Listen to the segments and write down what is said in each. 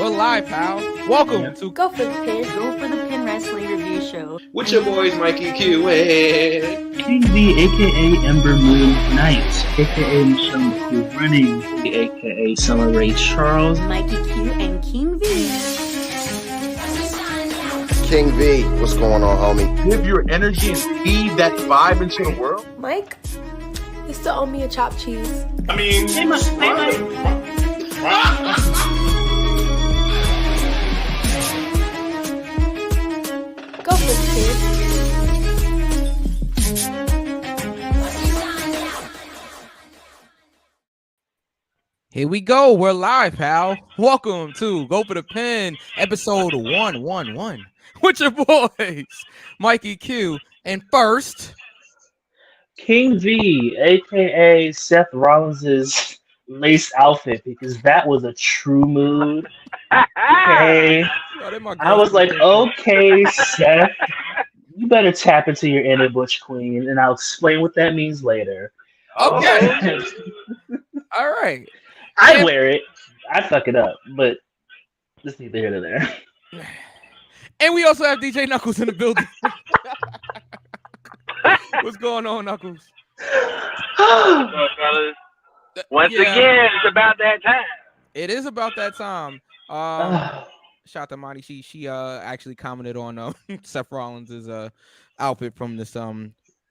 We're live, pal. Welcome to Go for the Pin. Go for the Pin Wrestling Review Show. With your boys, Mikey Q and King V, aka Ember Moon Knight, aka Michelle McCool Running, aka Summer Ray Charles, Mikey Q and King V. King V, what's going on, homie? Give your energy and feed that vibe into the world. Mike, you still owe me a chopped cheese. I mean, Go for the Pin. Here we go. We're live, pal. Welcome to Go for the Pin, episode 111. With your boys, Mikey Q, and first, King V, aka Seth Rollins' lace outfit, because that was a true mood. Okay, I was like, okay, Seth, you better tap into your inner Butch Queen, and I'll explain what that means later. Okay. All right. I wear it. I fuck it up, but just neither here nor there. And we also have DJ Knuckles in the building. What's going on, Knuckles? What's up, fellas? Once again, it's about that time. It is about that time. Shout out to Monty. She actually commented on Seth Rollins' outfit from this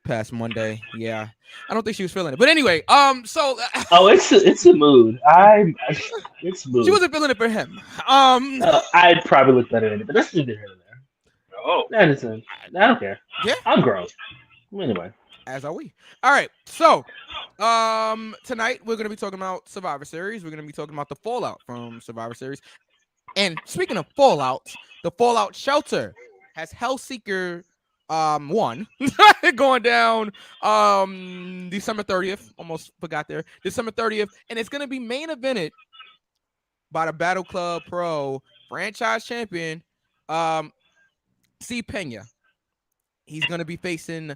past Monday. Yeah, I don't think she was feeling it, but anyway, it's a mood. It's a mood. She wasn't feeling it for him. I'd probably look better in it, but that's neither here nor there. Oh, I don't care. Yeah, I'm grown. Anyway, as are we. All right, so tonight we're gonna be talking about Survivor Series. We're gonna be talking about the fallout from Survivor Series. And speaking of fallout, the Fallout Shelter has Hellseeker 1 going down December 30th. Almost forgot there. December 30th, and it's gonna be main evented by the Battle Club Pro franchise champion C. Pena. He's gonna be facing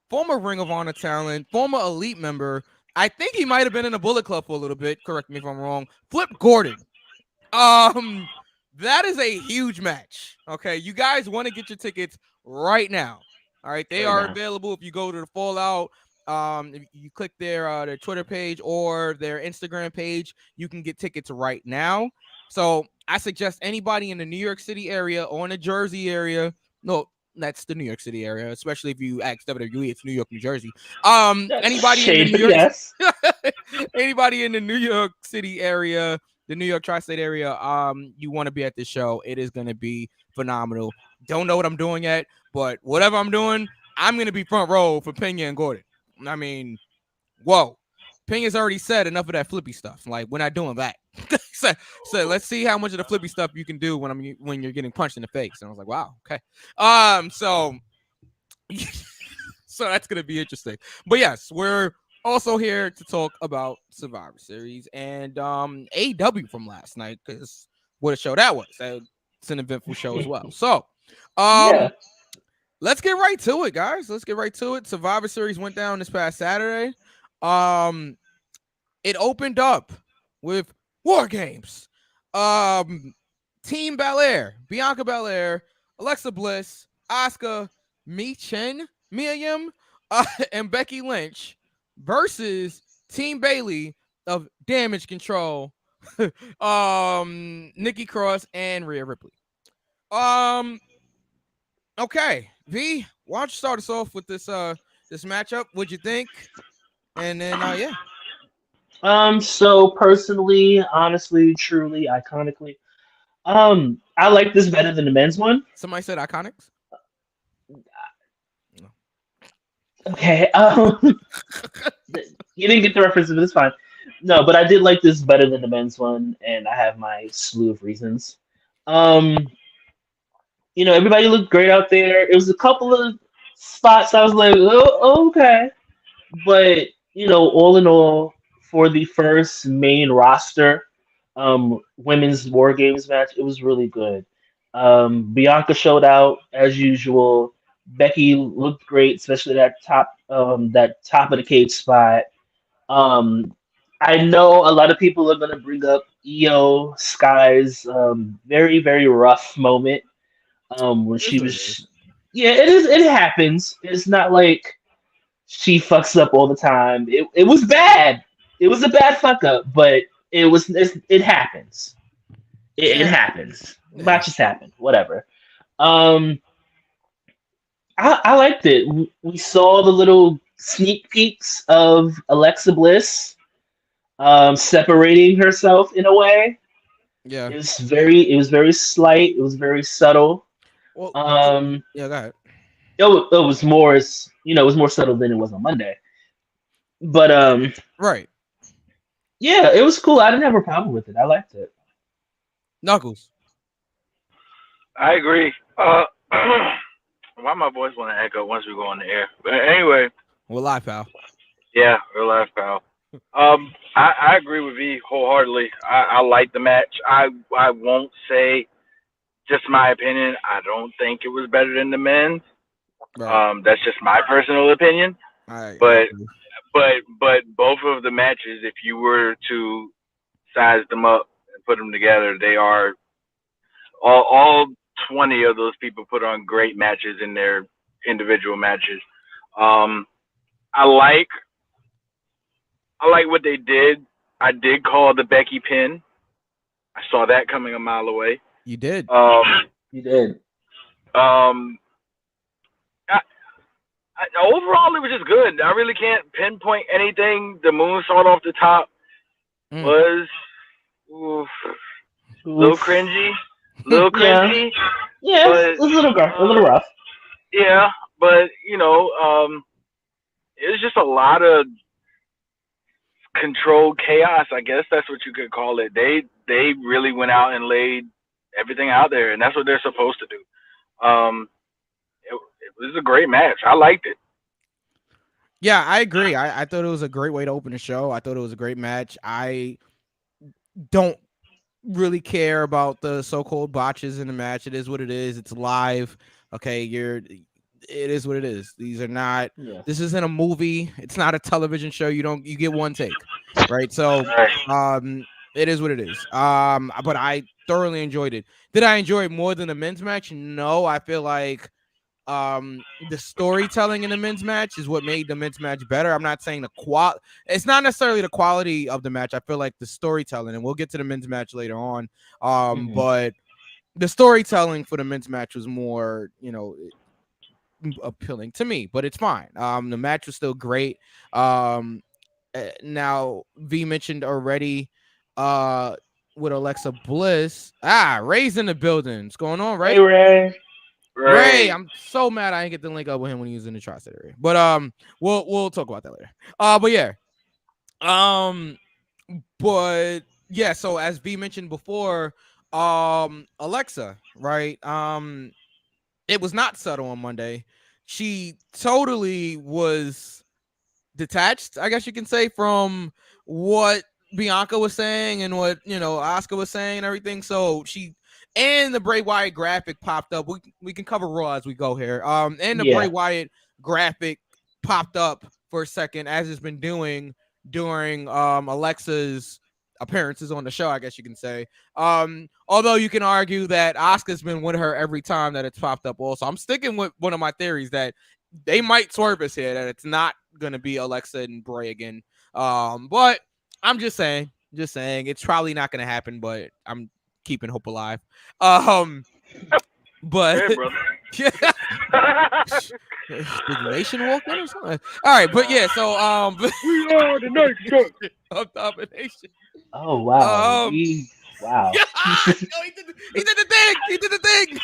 former Ring of Honor talent, former Elite member. I think he might have been in the Bullet Club for a little bit. Correct me if I'm wrong. Flip Gordon. That is a huge match. Okay, you guys want to get your tickets right now. All right, they are available if you go to the Fallout. If you click their Twitter page or their Instagram page, you can get tickets right now. So I suggest anybody in the New York City area or in the Jersey area. No, that's the New York City area, especially if you ask WWE, it's New York, New Jersey. Anybody in the New York, anybody in the New York City area, the New York tri-state area, you want to be at this show. It is going to be phenomenal. Don't know what I'm doing yet, but whatever I'm doing, I'm going to be front row for Pena and Gordon. I mean, whoa. Pena's already said enough of that flippy stuff. Like, we're not doing that. so let's see how much of the flippy stuff you can do when you're getting punched in the face. And I was like, wow, okay. So that's going to be interesting. But yes, we're also here to talk about Survivor Series and AEW from last night, because what a show that was. It's an eventful show as well. So let's get right to it, guys. Let's get right to it. Survivor Series went down this past Saturday. It opened up with War Games. Team Belair, Bianca Belair, Alexa Bliss, Asuka, Mia Yim, and Becky Lynch versus Team Bayley of Damage Control, Nikki Cross, and Rhea Ripley. Okay, V, why don't you start us off with this matchup? What'd you think? And then So personally, honestly, truly, iconically, I like this better than the men's one. Somebody said Iconics. Okay, you didn't get the reference, but it's fine. No, but I did like this better than the men's one, and I have my slew of reasons. Everybody looked great out there. It was a couple of spots I was like, oh okay. But, all in all, for the first main roster women's War Games match, it was really good. Bianca showed out as usual. Becky looked great, especially that top of the cage spot. I know a lot of people are going to bring up Io Sky's very very rough moment when It is she what it was. is. Yeah, it is. It happens. It's not like she fucks up all the time. It was bad. It was a bad fuck up, but it happens. It Yeah. happens. Yeah. Matches happen. Whatever. Um, I liked it. We saw the little sneak peeks of Alexa Bliss separating herself in a way. Yeah. It was very slight. It was very subtle. Well, Um, yeah, go ahead. it was more, it was more subtle than it was on Monday. But Right. yeah, it was cool. I didn't have a problem with it. I liked it. Knuckles. I agree. Why my voice want to echo once we go on the air? But anyway, We're live, pal. yeah, real life, pal. I agree with V wholeheartedly. I like the match. I won't say just my opinion. I don't think it was better than the men's. Right. That's just my personal opinion. I But agree. but both of the matches, if you were to size them up and put them together, they are all 20 of those people put on great matches in their individual matches. Um, I like what they did. I did call the Becky pin. I saw that coming a mile away. You did. You did. Um, overall, it was just good. I really can't pinpoint anything. The moonsault off the top was a little cringy. Yeah, it was a little rough. Yeah, but it was just a lot of controlled chaos. I guess that's what you could call it. They really went out and laid everything out there, and that's what they're supposed to do. It was a great match. I liked it. Yeah, I agree. I thought it was a great way to open the show. I thought it was a great match. I don't really care about the so-called botches in the match. It is what it is. It's live. Okay, it is what it is. These are not. Yeah. This isn't a movie. It's not a television show. You get one take, right? So, it is what it is. But I thoroughly enjoyed it. Did I enjoy it more than the men's match? No, I feel like the storytelling in the men's match is what made the men's match better. I'm not saying it's not necessarily the quality of the match. I feel like the storytelling, and we'll get to the men's match later on. But the storytelling for the men's match was more, appealing to me, but it's fine. The match was still great. Now V mentioned already with Alexa Bliss. Ray's in the building. What's going on, Ray? Hey, Ray. Ray, I'm so mad I didn't get the link up with him when he was in the tri-state area. But we'll talk about that later. But yeah. But yeah, so as V mentioned before, Alexa, right? It was not subtle on Monday. She totally was detached, I guess you can say, from what Bianca was saying and what Asuka was saying and everything. So and the Bray Wyatt graphic popped up. We can cover Raw as we go here. And the Bray Wyatt graphic popped up for a second, as it's been doing during Alexa's appearances on the show, I guess you can say. Although you can argue that Asuka's been with her every time that it's popped up also. I'm sticking with one of my theories that they might swerve us here, that it's not gonna be Alexa and Bray again. But I'm just saying it's probably not gonna happen, but I'm keeping hope alive. But did the nation walk in or something? All right, but yeah, so we are the nation of domination. Oh wow! Wow! He did the thing. He did the thing.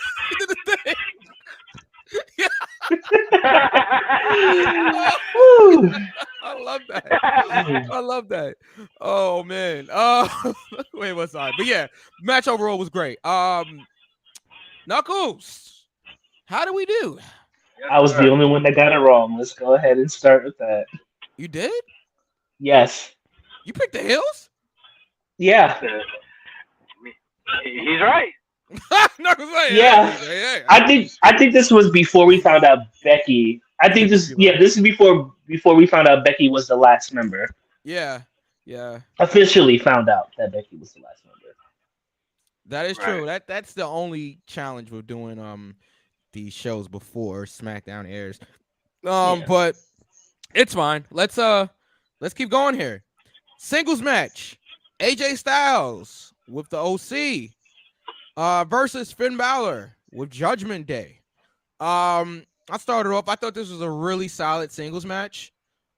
I love that. Oh man. Wait, what's on? But yeah, match overall was great. Knuckles, how do we do? I was the only one that got it wrong. Let's go ahead and start with that. You did? Yes. You picked the Hills? Yeah. He's right. Knuckles, yeah. I think this was before we found out Becky. I think this is before we found out Becky was the last member. Yeah. Yeah, officially found out that Becky was the last member. that is Right. true. That's the only challenge with doing these shows before SmackDown airs. Yeah. But it's fine. Let's keep going here. Singles match: AJ Styles with the OC versus Finn Balor with Judgment Day. I started off. I thought this was a really solid singles match.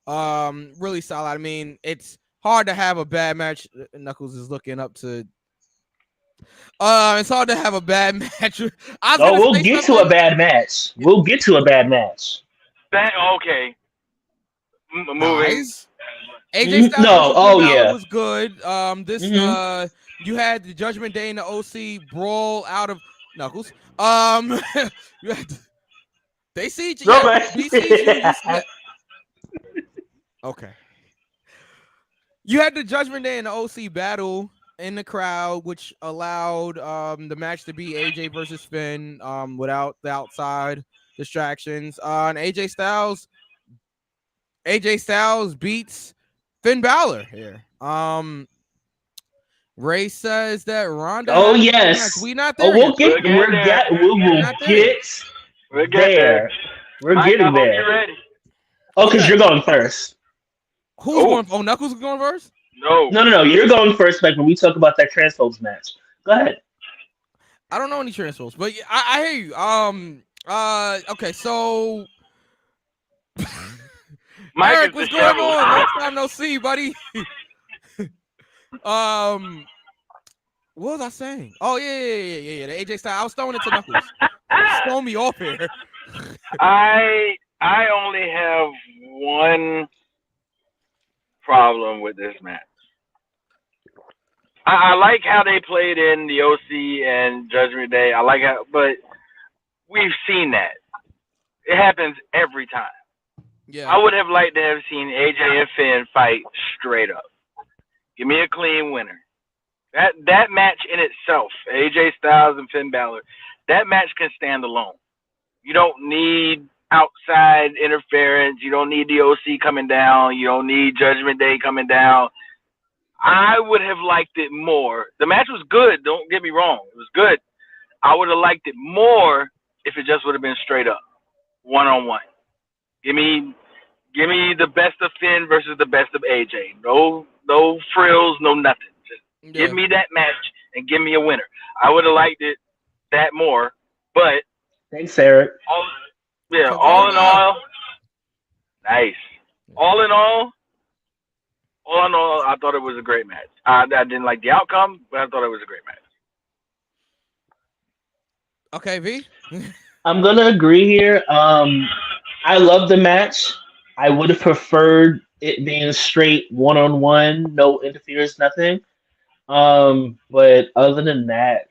Really solid. I mean, it's hard to have a bad match. Knuckles is looking up to. It's hard to have a bad match. Oh, we'll get to a bad match. We'll get to a bad match. Okay. Moving. Nice. AJ Styles No, versus Finn Balor yeah. was good. This you had the Judgment Day and the OC brawl out of Knuckles. You had they see each No, other. Okay. You had the Judgment Day and the OC battle in the crowd, which allowed the match to be AJ versus Finn without the outside distractions. And AJ Styles beats Finn Balor here. Ray says that Ronda. Oh yes. We not Oh, there. we'll Yet. get. We will get there. We're getting there. Ready. Oh, because you're going first. Who's going? Oh, Knuckles is going first. No. You're going first. Like when we talk about that Transphobes match. Go ahead. I don't know any Transphobes, but I hear you. Okay, so. Mike, Eric, what's going on? Long time no see, buddy. What was I saying? Oh yeah. The AJ Styles. I was throwing it to Knuckles. Throw me off here. I only have one problem with this match. I like how they played in the OC and Judgment Day. I like how, but we've seen that. It happens every time. Yeah. I would have liked to have seen AJ and Finn fight straight up. Give me a clean winner. That match in itself, AJ Styles and Finn Balor, that match can stand alone. You don't need outside interference. You don't need the OC coming down. You don't need Judgment Day coming down. I would have liked it more. The match was good. Don't get me wrong. It was good. I would have liked it more if it just would have been straight up, one-on-one. Give me the best of Finn versus the best of AJ. No frills, no nothing. Just give me that match and give me a winner. I would have liked it that more, but thanks, Eric. All in all, nice. All in all, I thought it was a great match. I didn't like the outcome, but I thought it was a great match. Okay, V. I'm gonna agree here. I love the match. I would have preferred it being straight one-on-one, no interference, nothing. But other than that,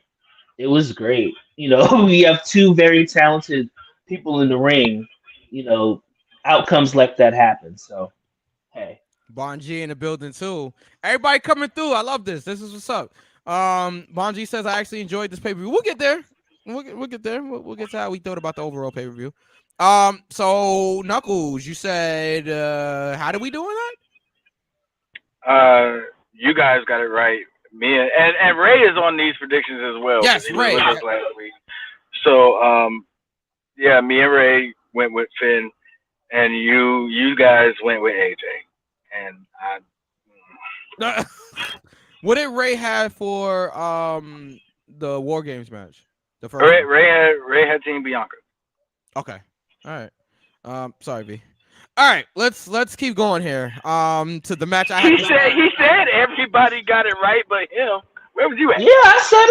it was great. You know, we have two very talented people in the ring. You know, outcomes like that happen. So, hey. Bon G in the building too. Everybody coming through. I love this. This is what's up. Bon G says I actually enjoyed this pay-per-view. We'll get there. We'll get there. We'll get to how we thought about the overall pay-per-view. So Knuckles, you said how did we do in that? You guys got it right. Me and Ray is on these predictions as well. Yes, Ray. Last week. So yeah, me and Ray went with Finn, and you guys went with AJ. And what did Ray have for the War Games match? The first Ray had Team Bianca. Okay. All right. Sorry, V. All right, let's keep going here. To the match I had. He said everybody got it right, but him. Where was you at? Yeah, I said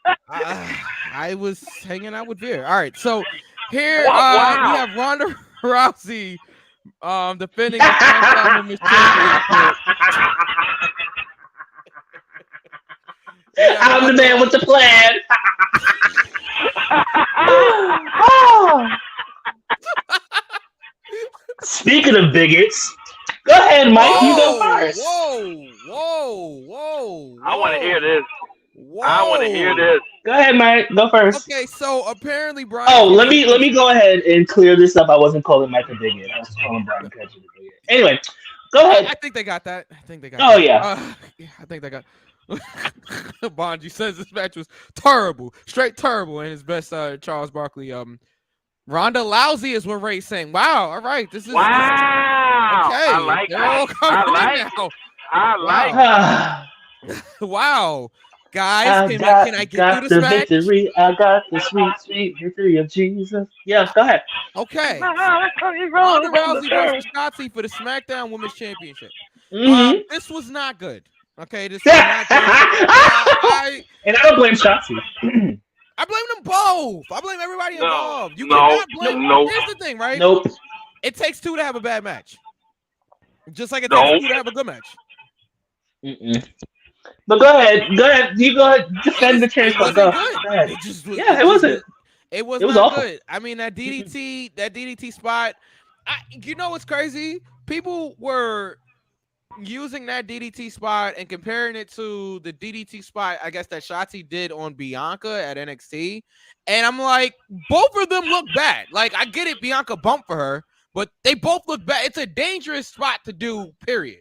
it. I was hanging out with Veer. All right, so here wow. we have Ronda Rousey defending the SmackDown Women's Championship. I'm the man with the plan. Speaking of bigots, go ahead, Mike. You go first. Whoa. I want to hear this. I want to hear this. Go ahead, Mike. Go first. Okay, so apparently Brian. Oh, let me go ahead and clear this up. I wasn't calling Mike a bigot. I was calling Brian Ketchum a bigot. Anyway, Go ahead. I think they got that. I think they got. Oh, that. yeah. I think they got. Bonji says this match was terrible, straight terrible, and his best Charles Barkley. Ronda Lousy is what Ray's saying. Wow. All right. This is Wow. okay. I like They're that. all coming in now. I like Wow. Guys, can I get through this the match? victory. I got the sweet, sweet victory of Jesus. Yeah, go ahead. Okay. Ronda Rousey versus Shotzi for the SmackDown Women's Championship. Mm-hmm. This was not good. Okay, this was not good. And I don't blame Shotzi. I blame them both. I blame everybody involved. You no, cannot blame. no. Here's the thing, right? Nope. It takes two to have a bad match, just like it takes two to have a good match. Mm-mm. But go ahead. You go ahead. Defend the chance. Go ahead. It wasn't. It was not awful. Good. I mean, that DDT spot. You know what's crazy? People were using that DDT spot and comparing it to the DDT spot, I guess, that Shotzi did on Bianca at NXT. And I'm like, both of them look bad. Like, I get it, Bianca bumped for her, but they both look bad. It's a dangerous spot to do, period.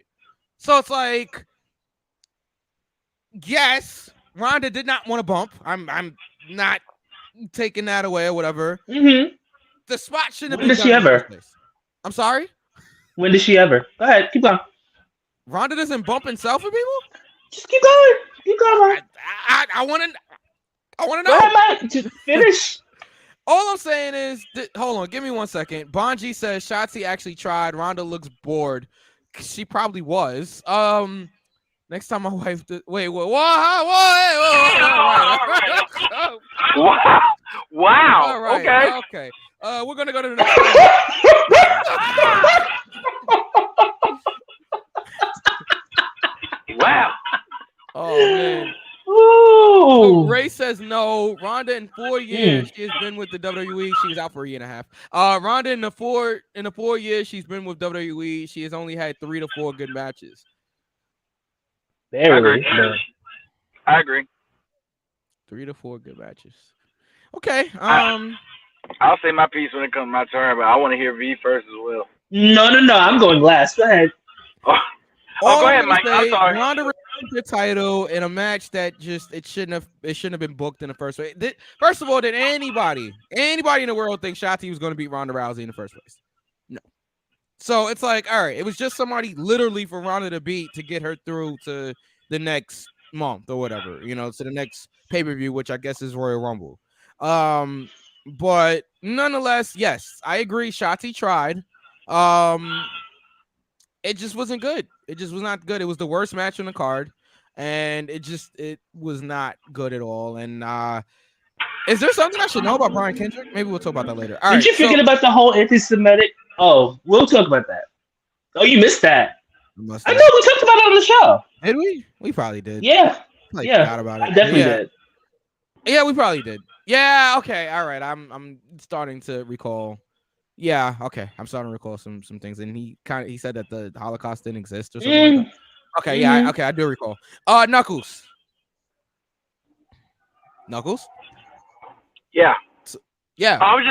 So it's like, yes, Ronda did not want to bump. I'm not taking that away or whatever. Mm-hmm. The spot shouldn't have been been done. When did she ever? I'm sorry? When did she ever? Go ahead. Keep going. Ronda doesn't bump herself for people? Just keep going. Keep going. I want to know. Go ahead, Mike. Just finish. All I'm saying is, hold on, give me 1 second. Bonji says Shotzi actually tried. Ronda looks bored. She probably was. Next time my wife wait, whoa. Wow. All right, okay. We're gonna go to the next Wow. Oh man. Ooh. So Ray says no. Ronda in 4 years she has been with the WWE. She was out for a year and a half. Ronda in the 4 years she's been with WWE, she has only had 3 to 4 good matches. Barely. I agree. 3 to 4 good matches. Okay. I'll say my piece when it comes to my turn, but I want to hear V first as well. No. I'm going last. Go ahead. Go ahead, Mike. I'm sorry. Ronda retained the title in a match that just it shouldn't have been booked in the first place. First of all, did anybody in the world think Shotzi was going to beat Ronda Rousey in the first place? No. So it's like, all right, it was just somebody literally for Ronda to beat to get her through to the next month or whatever, to the next pay-per-view, which I guess is Royal Rumble. But nonetheless, yes, I agree. Shotzi tried. It just wasn't good. It just was not good. It was the worst match on the card, and it was not good at all. And is there something I should know about Brian Kendrick? Maybe we'll talk about that later. All right, Did you forget about the whole anti-Semitic? Oh, we'll talk about that. Oh, you missed that. I know we talked about it on the show. Did we? We probably did. Yeah. Forgot about it. Definitely did. Yeah, we probably did. Yeah. Okay. All right. I'm starting to recall. Yeah. Okay. I'm starting to recall some things, and he said that the Holocaust didn't exist or something. Like that. Okay. Yeah. Okay. I do recall. Knuckles. Yeah. Yeah. I was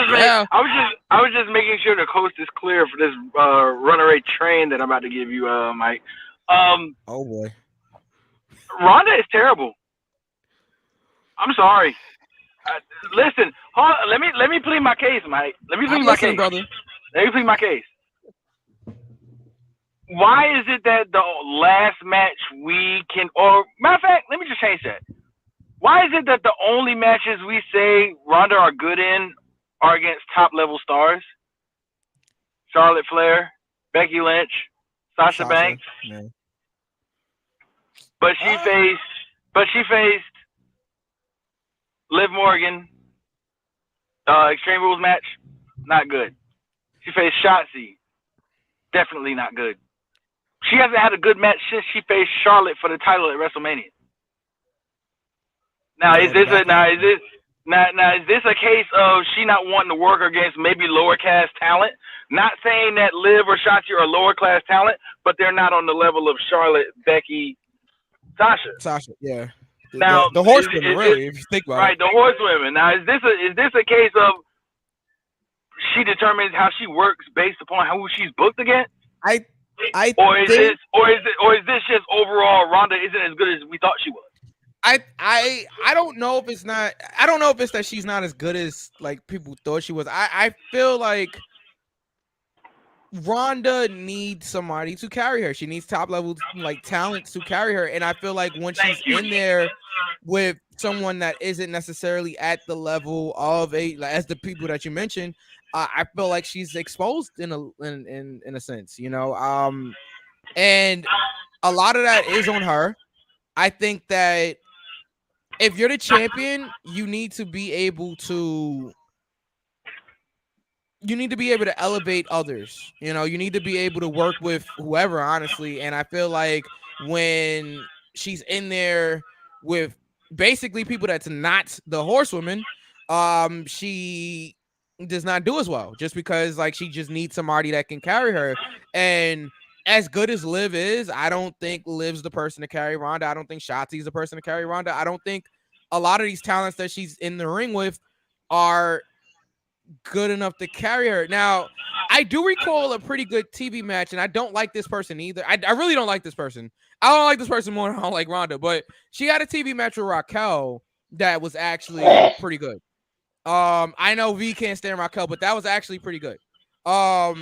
just making sure the coast is clear for this runaway train that I'm about to give you, Mike. Oh boy. Ronda is terrible. I'm sorry. Listen, hold on, let me plead my case, Mike. Let me plead my case, brother. Let me plead my case. Why is it that the last match or matter of fact, let me just change that. Why is it that the only matches we say Ronda are good in are against top level stars? Charlotte Flair, Becky Lynch, Sasha Banks. Yeah. But she faced Liv Morgan, Extreme Rules match, not good. She faced Shotzi, definitely not good. She hasn't had a good match since she faced Charlotte for the title at WrestleMania. Now is this a case of she not wanting to work against maybe lower class talent? Not saying that Liv or Shotzi are lower class talent, but they're not on the level of Charlotte, Becky, Sasha. Yeah. Now the horsewomen, really, if you think about it. Right, the horsewomen. Now is this a case of she determines how she works based upon who she's booked against? Or is this just overall Ronda isn't as good as we thought she was? I don't know if it's not. I don't know if it's that she's not as good as like people thought she was. I feel like Ronda needs somebody to carry her. She needs top level like talent to carry her, and I feel like when she's in there with someone that isn't necessarily at the level of as the people that you mentioned, I feel like she's exposed in a sense, you know. And a lot of that is on her. I think that if you're the champion, you need to be able to elevate others. You know, you need to be able to work with whoever, honestly. And I feel like when she's in there with basically people that's not the horsewoman, she does not do as well, just because like she just needs somebody that can carry her. And as good as Liv is, I don't think Liv's the person to carry Ronda. I don't think Shotzi's the person to carry Ronda. I don't think a lot of these talents that she's in the ring with are good enough to carry her. Now, I do recall a pretty good TV match, and I don't like this person either. I really don't like this person. I don't like this person more than I don't like Ronda, but she had a TV match with Raquel that was actually pretty good. I know V can't stand Raquel, but that was actually pretty good. But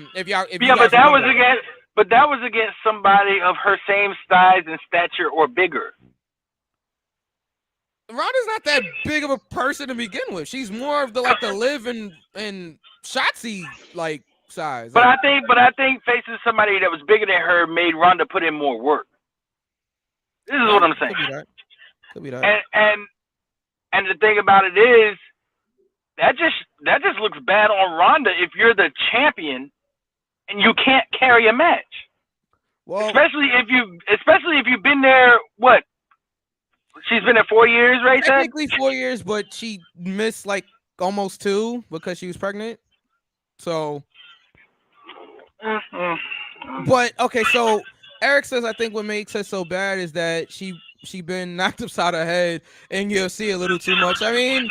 that was against somebody of her same size and stature or bigger. Ronda's not that big of a person to begin with. She's more of the Liv and Shotzi like size. But I think facing somebody that was bigger than her made Ronda put in more work. This is what I'm saying. Could be that. And the thing about it is that just looks bad on Ronda if you're the champion and you can't carry a match. Well, especially if you've been there, what? She's been there 4 years, right? Technically 4 years, but she missed like almost 2 because she was pregnant. So, but okay, so Eric says I think what makes her so bad is that she been knocked upside her head and you'll see a little too much. I mean,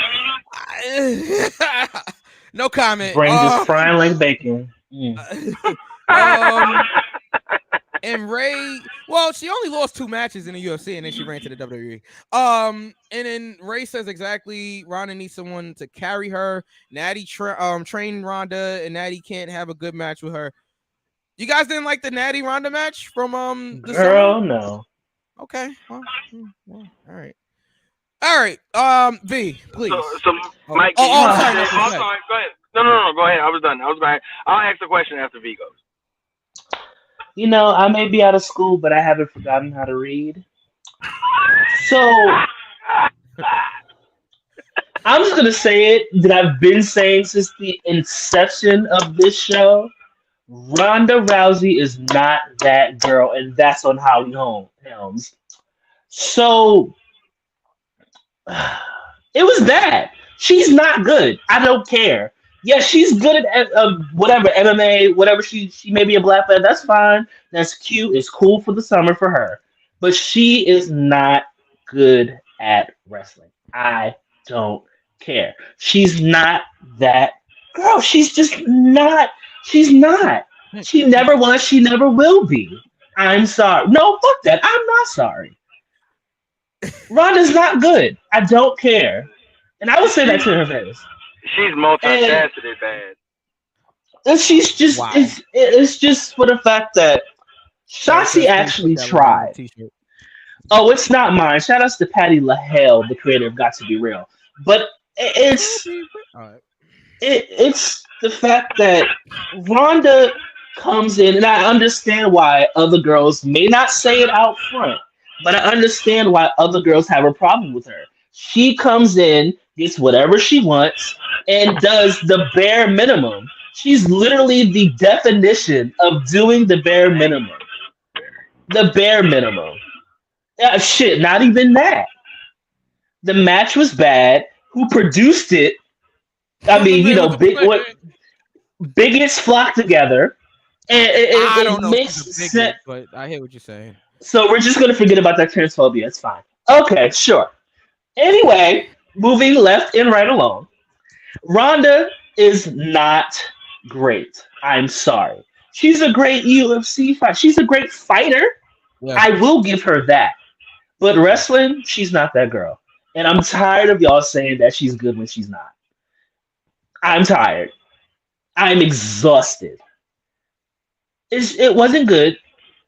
no comment. Brain just frying like bacon. And Ray, well, she only lost 2 matches in the UFC, and then she ran to the WWE. And then Ray says exactly, Ronda needs someone to carry her. Natty trained Ronda, and Natty can't have a good match with her. You guys didn't like the Natty Ronda match from the Girl, summer? no. Okay. Well, all right. All right. V, please. So Mike, I'm sorry. Go ahead. No, go ahead. I was done. I'll ask the question after V goes. You know, I may be out of school, but I haven't forgotten how to read. So I'm just gonna say it that I've been saying since the inception of this show. Ronda Rousey is not that girl, and that's on Holly Helms. So it was bad. She's not good. I don't care. Yeah, she's good at whatever MMA, whatever she may be a black belt. That's fine. That's cute. It's cool for the summer for her. But she is not good at wrestling. I don't care. She's not that girl. She's just not. She's not. She never was. She never will be. I'm sorry. No, fuck that. I'm not sorry. Ronda's not good. I don't care. And I would say that to her face. She's multifaceted bad. And she's just, wow. It's just for the fact that Shotzi actually tried. Oh, it's not mine. Shout outs to Patty LaHale, the creator of Got to Be Real. But it's the fact that Ronda comes in, and I understand why other girls may not say it out front, but I understand why other girls have a problem with her. She comes in, gets whatever she wants, and does the bare minimum. She's literally the definition of doing the bare minimum. The bare minimum. Shit, not even that. The match was bad. Who produced it? I mean, you know, bigots flock together. And I don't know makes sense. But I hear what you're saying. So we're just going to forget about that transphobia. It's fine. Okay, sure. Anyway, moving left and right along. Ronda is not great. I'm sorry. She's a great UFC fighter. She's a great fighter. Yeah. I will give her that. But wrestling, she's not that girl. And I'm tired of y'all saying that she's good when she's not. I'm tired. I'm exhausted. It wasn't good.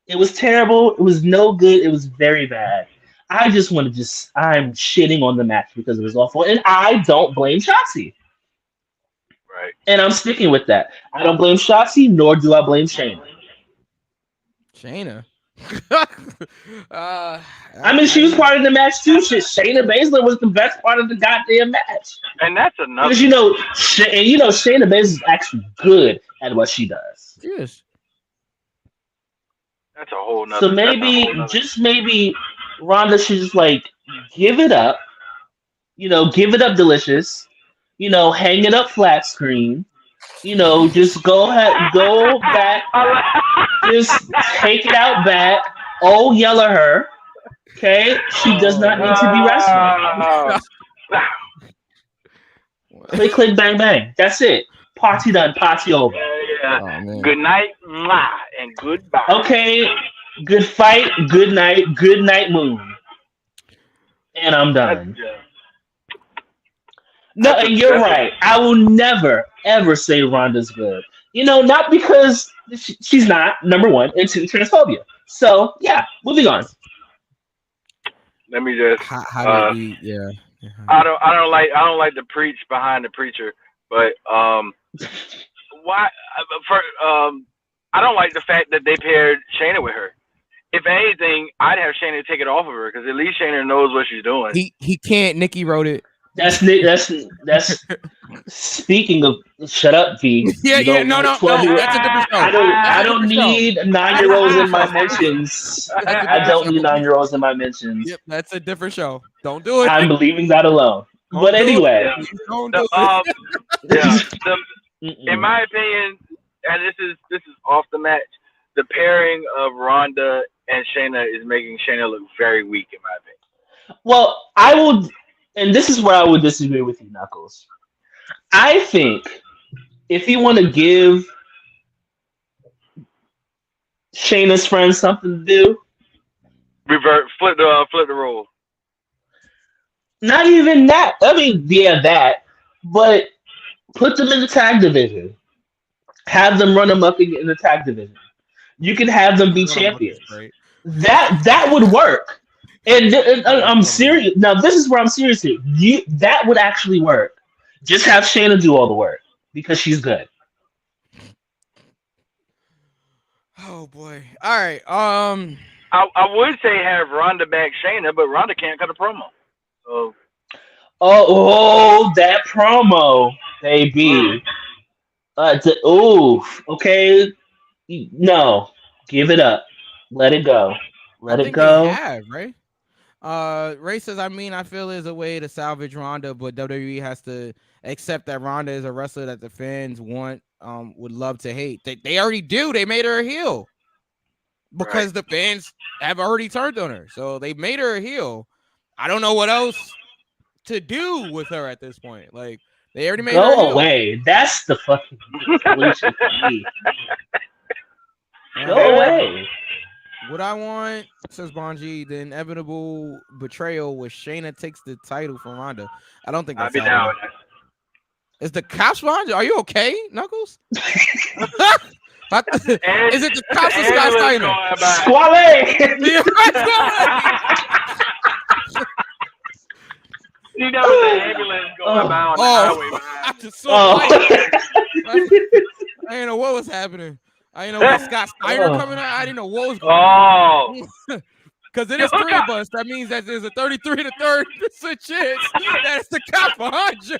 It was terrible. It was no good. It was very bad. I just want to I'm shitting on the match because it was awful. And I don't blame Shotzi. Right. And I'm sticking with that. I don't blame Shotzi, nor do I blame Shayna. Shayna. I mean, she was part of the match too. Shayna Baszler was the best part of the goddamn match. And that's another. Because Shayna Baszler is actually good at what she does. Yes. That's a whole nother. So maybe Ronda should just like give it up. Give it up, Delicious. Hang it up flat screen. Just go back. Just take it out back. Oh, yell at her. Okay? She does not need to be wrestling. Click, click, bang, bang. That's it. Party done. Party over. Yeah. Oh, good night, mwah, and goodbye. Okay. Good fight. Good night. Good night, moon. And I'm done. No, and you're right. I will never, ever say Ronda's good. Not because she's not, number one, and two, transphobia. So, yeah, moving on. Let me just. How do we? Yeah. I don't like the preach behind the preacher, but why? I don't like the fact that they paired Shayna with her. If anything, I'd have Shayna take it off of her because at least Shayna knows what she's doing. He can't. Nikki wrote it. That's speaking of shut up, V. Yeah, no, that's a different show. I don't need 9-year-olds in my mentions. I don't need 9-year-olds in my mentions. Yep, that's a different show. Don't do it. I'm leaving that alone. But anyway, don't do it. In my opinion, and this is off the match, the pairing of Ronda and Shayna is making Shayna look very weak, in my opinion. Well, I will. And this is where I would disagree with you, Knuckles. I think if you want to give Shayna's friends something to do, flip the role. Not even that. I mean, yeah, that. But put them in the tag division. Have them run amok in the tag division. You can have them be champions. That would work. And I'm serious. Now, this is where I'm serious here. That would actually work. Just have Shayna do all the work because she's good. Oh boy! All right. I would say have Ronda back Shayna, but Ronda can't cut a promo. So. Oh, that promo, baby. Okay. No, give it up. Let it go. Let it go. They have, right? Ray says, I feel there's a way to salvage Ronda, but WWE has to accept that Ronda is a wrestler that the fans would love to hate. They already do. They made her a heel because the fans have already turned on her. So they made her a heel. I don't know what else to do with her at this point. Like, they already made her a heel. Go away. That's the fucking solution for me. Go away. What I want, says Bonji, the inevitable betrayal where Shayna takes the title from Ronda. I don't think that's happening. Is the cops behind you? Are you okay, Knuckles? Is it the cops or Scott Steiner? Squale! You know the ambulance going by on the highway, man. I just saw I didn't know what was happening. I didn't know what Scott Steiner coming out. I didn't know what was going on. Because it is three of us. That means that there's a 33 to 30% chance that it's the cop behind you.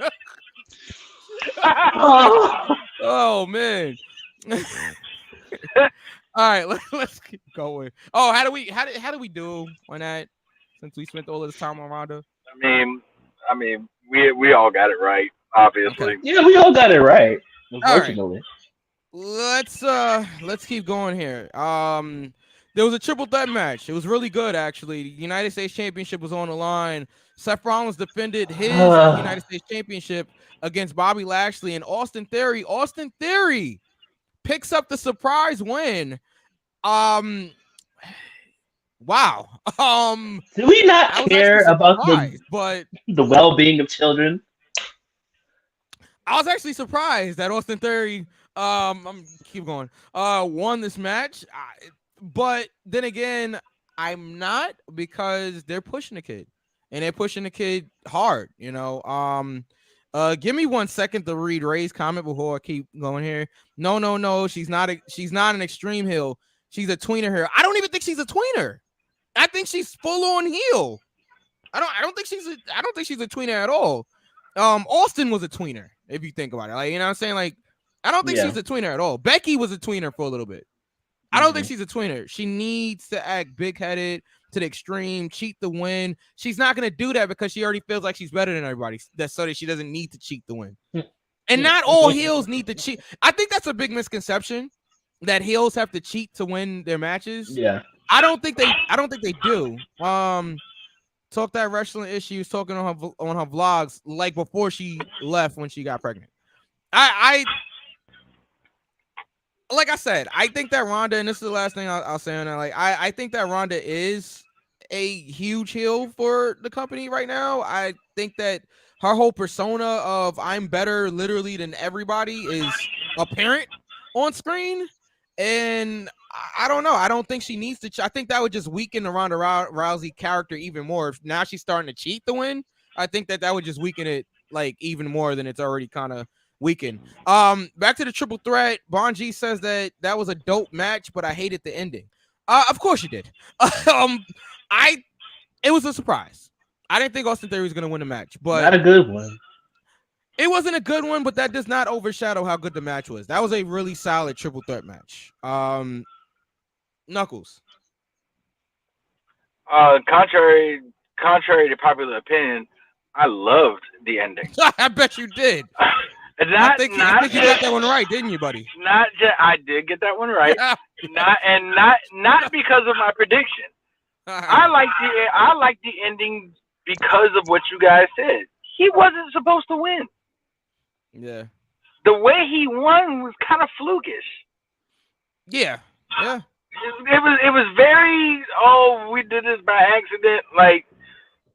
Oh man. All right, let's keep going. Oh, how do we do on that since we spent all of this time on Ronda? I mean, we all got it right, obviously. Okay. Yeah, we all got it right. Unfortunately. Let's keep going here. There was a triple threat match. It was really good, actually. The United States Championship was on the line. Seth Rollins defended his United States Championship against Bobby Lashley and Austin Theory. Austin Theory picks up the surprise win. Wow. Do we not I was care actually about surprised, but the well-being of children? I was actually surprised that Austin Theory, keep going, won this match. But then again, I'm not, because they're pushing the kid, and they're pushing the kid hard. You know. Give me 1 second to read Ray's comment before I keep going here. No. She's not an extreme heel. She's a tweener here. I don't even think she's a tweener. I think she's full on heel. I don't think she's a tweener at all. Austin was a tweener, if you think about it. Like, you know what I'm saying? Like, I don't think she's a tweener at all. Becky was a tweener for a little bit. I don't think she's a tweener. She needs to act big-headed to the extreme, cheat the win. She's not going to do that because she already feels like she's better than everybody. That's so that she doesn't need to cheat the win. And not all heels need to cheat. I think that's a big misconception, that heels have to cheat to win their matches. Yeah. I don't think they do. Talk that wrestling issues, talking on her vlogs, like before she left when she got pregnant. Like I said, I think that Ronda, and this is the last thing I'll say on that. Like, I think that Ronda is a huge heel for the company right now. I think that her whole persona of I'm better literally than everybody is apparent on screen. And I don't know. I don't think she needs to. I think that would just weaken the Ronda Rousey character even more. If now she's starting to cheat the win, I think that would just weaken it like even more than it's already kind of weakened. Back to the triple threat. Bon G says that was a dope match, but I hated the ending. Of course you did. It was a surprise. I didn't think Austin Theory was gonna win the match, but not a good one. It wasn't a good one, but that does not overshadow how good the match was. That was a really solid triple threat match. Knuckles. Contrary to popular opinion, I loved the ending. I bet you did. I think you got that one right, didn't you, buddy? I did get that one right. not because of my prediction. I like the ending because of what you guys said. He wasn't supposed to win. Yeah. The way he won was kind of flukish. Yeah. It was very, we did this by accident. Like,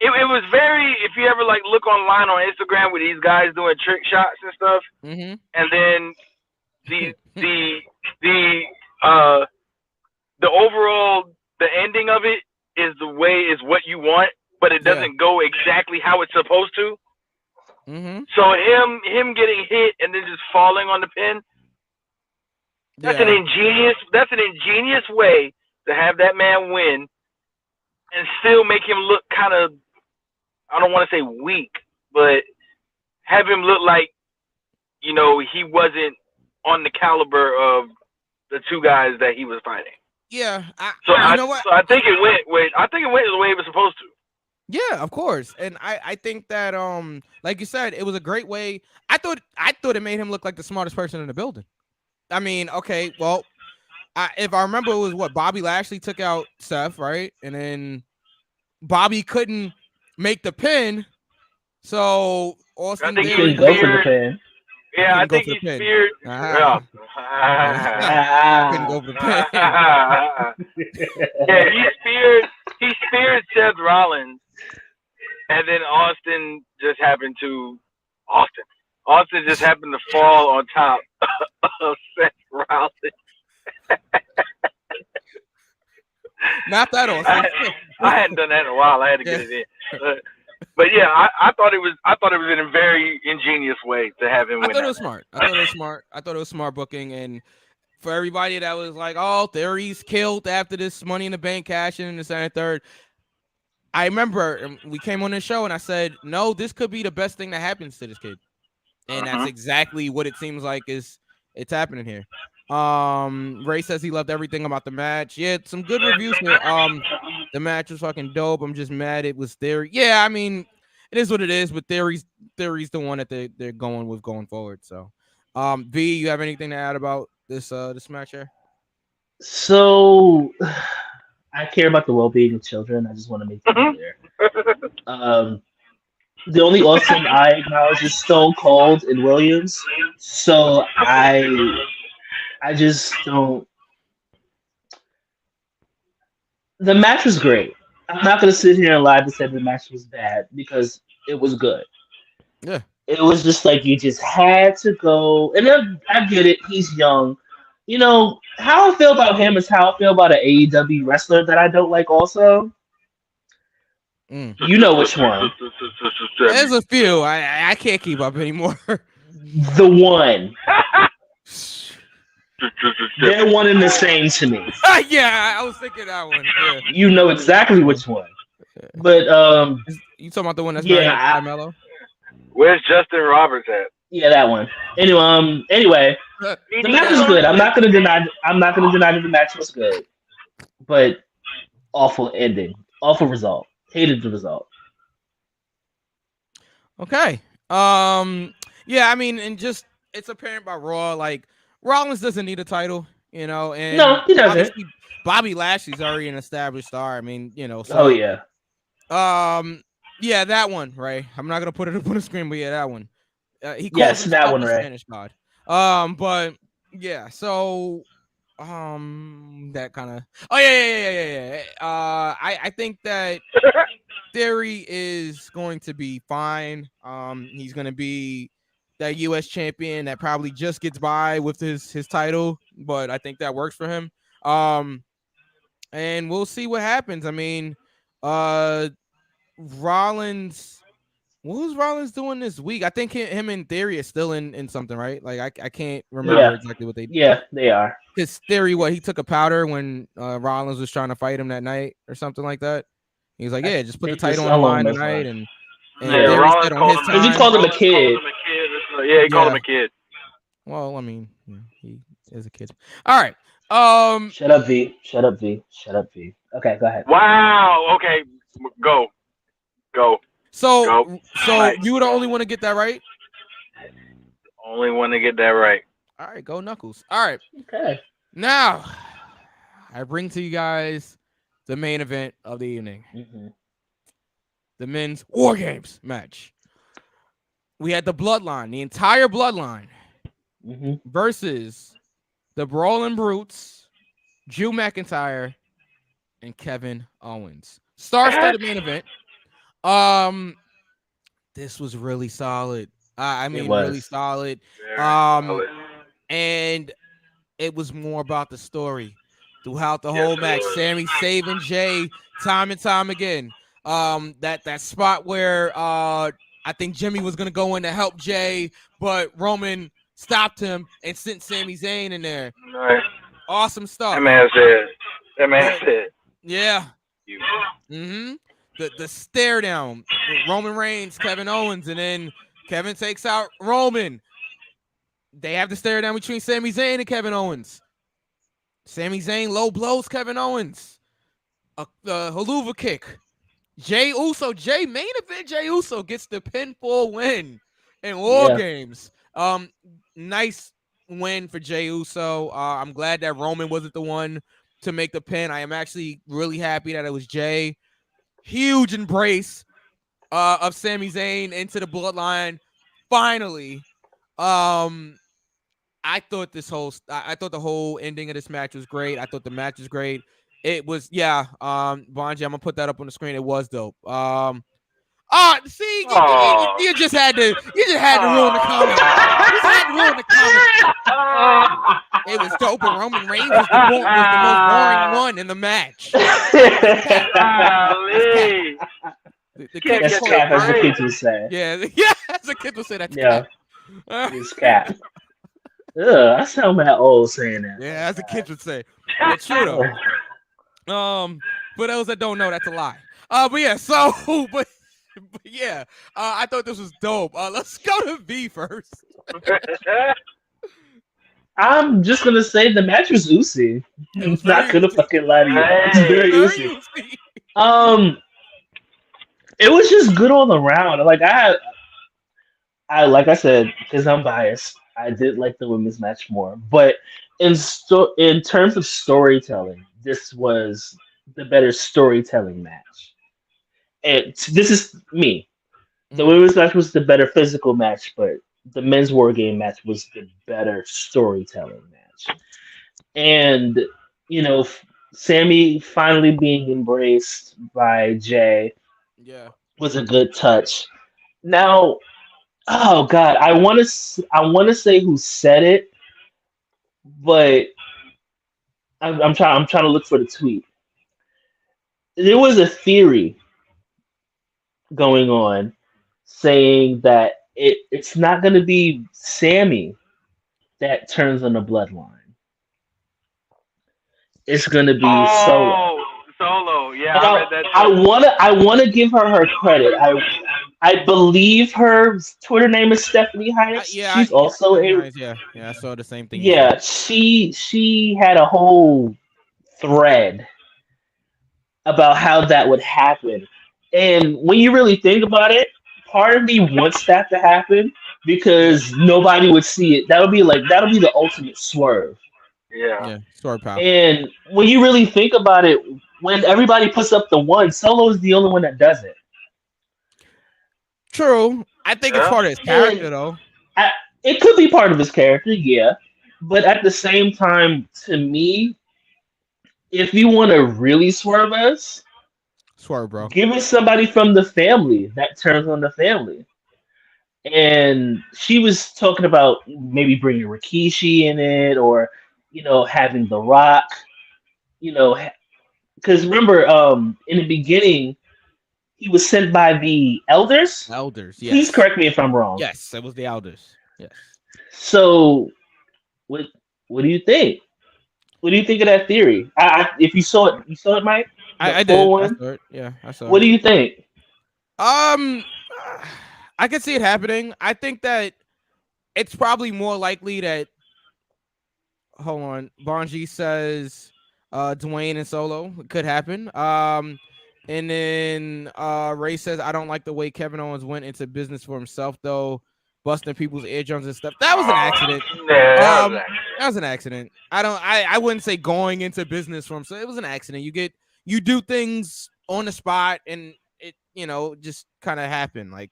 it was very, if you ever like look online on Instagram with these guys doing trick shots and stuff, and then the overall, the ending of it is what you want, but it doesn't go exactly how it's supposed to. So him getting hit and then just falling on the pin, that's an ingenious way to have that man win and still make him look kind of, I don't want to say weak, but have him look like, you know, he wasn't on the caliber of the two guys that he was fighting. Yeah. So I think it went the way it was supposed to. Yeah, of course. And I think that like you said, it was a great way. I thought it made him look like the smartest person in the building. I mean, okay, well, if I remember, it was what Bobby Lashley took out Seth, right? And then Bobby couldn't make the pin, so Austin couldn't go for the pin. Yeah, I think he feared. Couldn't go for the pin. Yeah, he feared Seth Rollins, and then Austin just happened to fall on top of Seth Rollins. Not that Austin. I hadn't done that in a while. I had to get it in. But yeah, I thought it was in a very ingenious way to have him win. I thought it was smart. I thought it was smart booking. And for everybody that was like, "Oh, Theory's killed after this Money in the Bank cash in the second and third," I remember we came on the show and I said, "No, this could be the best thing that happens to this kid," and that's exactly what it seems like it's happening here. Ray says he loved everything about the match. Yeah, some good reviews here. The match was fucking dope. I'm just mad it was Theory. Yeah, I mean, it is what it is, but Theory's the one that they're going with going forward. So, V, you have anything to add about this match here? So, I care about the well-being of children. I just want to make that clear. The only Austin I acknowledge is Stone Cold and Williams. So I just don't. The match was great. I'm not gonna sit here and lie to say the match was bad because it was good. Yeah. It was just like you just had to go, and then, I get it. He's young. How I feel about him is how I feel about an AEW wrestler that I don't like. Also, Mm. you know which one? There's a few. I can't keep up anymore. The one. They're one and the same to me. Yeah, I was thinking that one. Yeah. You know exactly which one. But You talking about the one that's yeah, not Carmelo? Where's Justin Roberts at? yeah, that one. Anyway, the match was good. I'm not gonna deny that the match was good, but awful ending, awful result. Hated the result. Okay. Yeah, I mean, and just it's apparent by Raw, like Rollins doesn't need a title, and No, he doesn't. obviously Bobby Lashley's already an established star. I mean, so Oh yeah. Yeah, that one, right? I'm not gonna put it up on the screen, but yeah, that one. He calls Yes, that himself one, a right. Spanish god. But yeah, so that kind of. Oh yeah. I think that Theory is going to be fine. He's going to be that U.S. champion that probably just gets by with his title, but I think that works for him. And we'll see what happens. I mean, Rollins. What was Rollins doing this week? I think him and Theory is still in something, right? Like I can't remember exactly what they. Yeah, they are. His Theory, he took a powder when Rollins was trying to fight him that night or something like that. He was like, "Yeah, just put the title on the line tonight." And Theory said on his time, because he called him a kid. Yeah, he called him a kid. Well, I mean, he is a kid. All right. Shut up, V. Shut up, V. Okay, go ahead. Wow. Okay. Go. So Right. you were the only one to get that right. Only one to get that right. All right, go Knuckles. All right. Okay. Now, I bring to you guys the main event of the evening. Mm-hmm. The men's War Games match. We had the Bloodline, the entire Bloodline, versus the Brawling Brutes, Drew McIntyre, and Kevin Owens. Star-studded main event. This was really solid. I mean, really solid. And it was more about the story throughout the whole match. Sammy saving Jay time and time again. That spot where I think Jimmy was gonna go in to help Jay, but Roman stopped him and sent Sami Zayn in there. Right. Awesome stuff. That man said. Yeah. Mm-hmm. The stare down. Roman Reigns, Kevin Owens, and then Kevin takes out Roman. They have the stare down between Sami Zayn and Kevin Owens. Sami Zayn low blows Kevin Owens. A haluva kick. Jay Uso, main event Jay Uso gets the pinfall win in War Games. Nice win for Jay Uso. I'm glad that Roman wasn't the one to make the pin. I am actually really happy that it was Jay. Huge embrace of Sami Zayn into the Bloodline. Finally. I thought the whole ending of this match was great. I thought the match was great. It was, Bonji, I'm gonna put that up on the screen. It was dope. See, you just had to ruin the comment. It was dope, and Roman Reigns was the most boring one in the match. The kid That's cap, as the kids would say. Yeah, as the kids would say that. Yeah, it's cap. Ugh, I sound mad old saying that. Yeah, as the kids would say. It's true though. For those that don't know, that's a lie. But yeah, I thought this was dope. Let's go to V first. I'm just gonna say the match was oozy. I'm not gonna fucking lie to you. It's very oozy. It was just good all around. Like I like I said, because I'm biased, I did like the women's match more. But in terms of storytelling, this was the better storytelling match. And this is me. The women's match was the better physical match, but the men's War Game match was the better storytelling match. and Sammy finally being embraced by Jay Yeah. was a good touch. Now, oh God, I want to say who said it, but I'm trying to look for the tweet. There was a theory going on saying that it's not going to be Sammy that turns on the bloodline. It's going to be Solo. Oh, Solo. Yeah, And I I read that I too. want to I want to give her credit. I believe her Twitter name is Stephanie Hines. Yeah, She's also Stephanie a Hines, yeah. I saw the same thing you saw. yeah. She had a whole thread about how that would happen. And when you really think about it, part of me wants that to happen Yeah, because nobody would see it. That'll be the ultimate swerve. Yeah. yeah. Star power. And when you really think about it, when everybody puts up the one, Solo is the only one that does it. True. I think it's Yeah. part of his And character, though. I, it could be part of his character, yeah. But at the same time, to me, if you want to really swerve us, Swear, bro. give us somebody from the family that turns on the family. And she was talking about maybe bringing Rikishi in it, or having The Rock. Because remember, in the beginning, he was sent by the elders. Elders, Please yes. correct me if I'm wrong. Yes, it was the elders. Yes. So, what what do you think? What do you think of that theory? If you saw it, Mike, the I full did. I one. saw it. Yeah, I saw What it. do you think? Um, I could see it happening. I think that it's probably more likely that. Hold on, Bonji says, Dwayne and Solo could happen. And then Ray says, I don't like the way Kevin Owens went into business for himself, though, busting people's eardrums and stuff. That was an accident. Yeah, that was Um, that was an accident. I wouldn't say going into business for himself. It was an accident. You do things on the spot, and it just kind of happened. Like,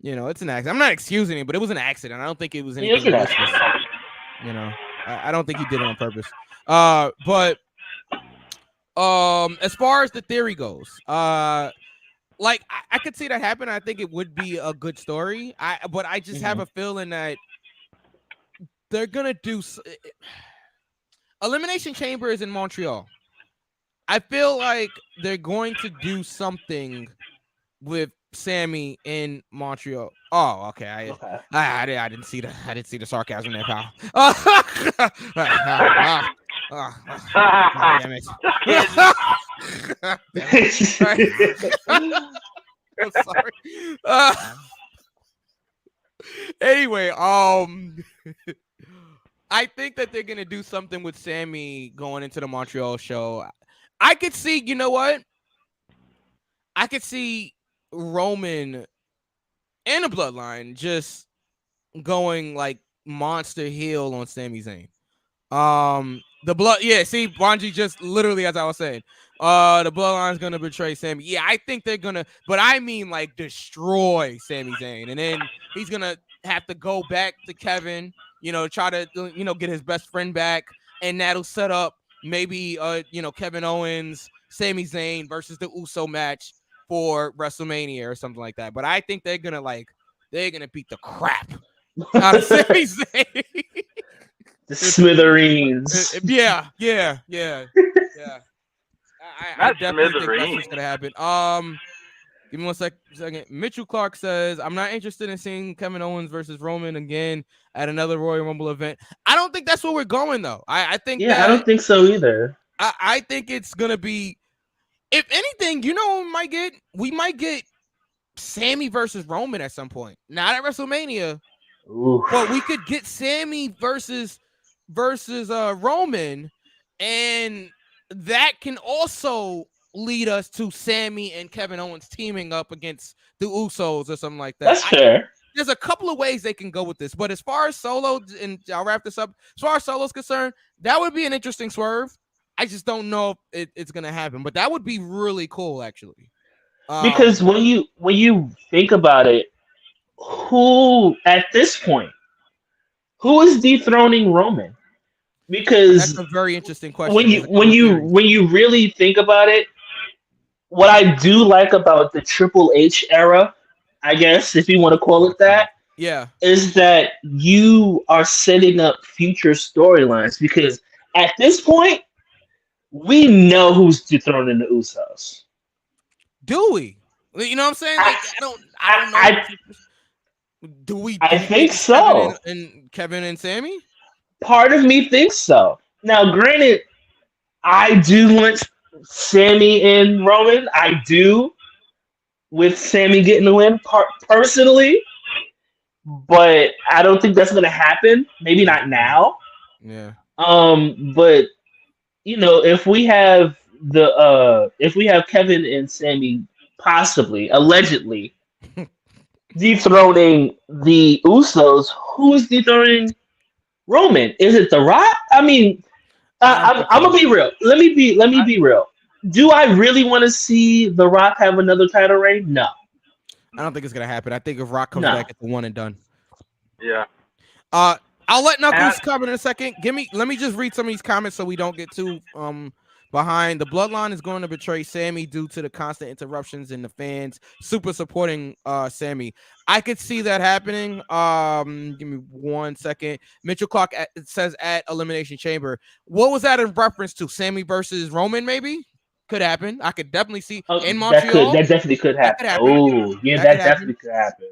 it's an accident. I'm not excusing it, but it was an accident. I don't think it was Yeah, it's anything an malicious. accident. I don't think he did it on purpose. But as far as the theory goes, like I could see that happen. I think it would be a good story. But I just have a feeling that they're gonna do Elimination Chamber is in Montreal. I feel like they're going to do something with Sammy in Montreal. Oh, okay. Okay. I didn't see the sarcasm there, pal. Damn it. I'm sorry. Anyway, I think that they're gonna do something with Sammy going into the Montreal show. I could see, you know what? I could see Roman and the Bloodline just going like monster heel on Sami Zayn. See, Bonji just literally as I was saying. The Bloodline's gonna betray Sammy. Yeah, I think they're gonna, but I mean like destroy Sami Zayn, and then he's gonna have to go back to Kevin, try to get his best friend back, and that'll set up maybe Kevin Owens, Sami Zayn versus the Uso match for WrestleMania or something like that. But I think they're gonna beat the crap out of Sami Zayn. The smithereens. Yeah. I definitely think that's what's gonna happen. Give me 1 second. Mitchell Clark says, I'm not interested in seeing Kevin Owens versus Roman again at another Royal Rumble event. I don't think that's where we're going, though. I think I don't think so either. I think it's gonna be, if anything, we might get Sammy versus Roman at some point. Not at WrestleMania, but we could get Sammy versus Roman, and that can also lead us to Sammy and Kevin Owens teaming up against the Usos or something like that. That's fair. There's a couple of ways they can go with this, but as far as Solo, and I'll wrap this up, as far as Solo's concerned, that would be an interesting swerve. I just don't know if it's gonna happen, but that would be really cool, actually. Because when you think about it, who at this point, who is dethroning Roman? Because That's a very interesting question. when you There's a when couple you theories. when you really think about it, what I do like about the Triple H era, I guess if you want to call it that, Yeah. is that you are setting up future storylines because at this point we know who's dethroning the Usos. Do we? You know what I'm saying? Like I don't know. I, Do we I think think it's Kevin and, so. and Kevin and Sammy? Part of me thinks so. Now, granted, I do want Sammy and Roman. I do, with Sammy getting the win personally, but I don't think that's going to happen. Maybe not now. Yeah. But if we have Kevin and Sammy possibly, allegedly dethroning the Usos, who is dethroning Roman? Is it The Rock? I mean, I'm gonna be real. Let me be real. Do I really want to see The Rock have another title reign? No. I don't think it's gonna happen. I think if Rock comes No. back, it's the one and done. Yeah. I'll let Knuckles come in a second. Let me just read some of these comments so we don't get too behind. The Bloodline is going to betray Sammy due to the constant interruptions and the fans super supporting Sammy. I could see that happening. Give me 1 second. Mitchell Clark says at Elimination Chamber. What was that in reference to? Sammy versus Roman, maybe? Could happen. I could definitely see in Montreal. That definitely could happen. Oh, yeah, that definitely could happen.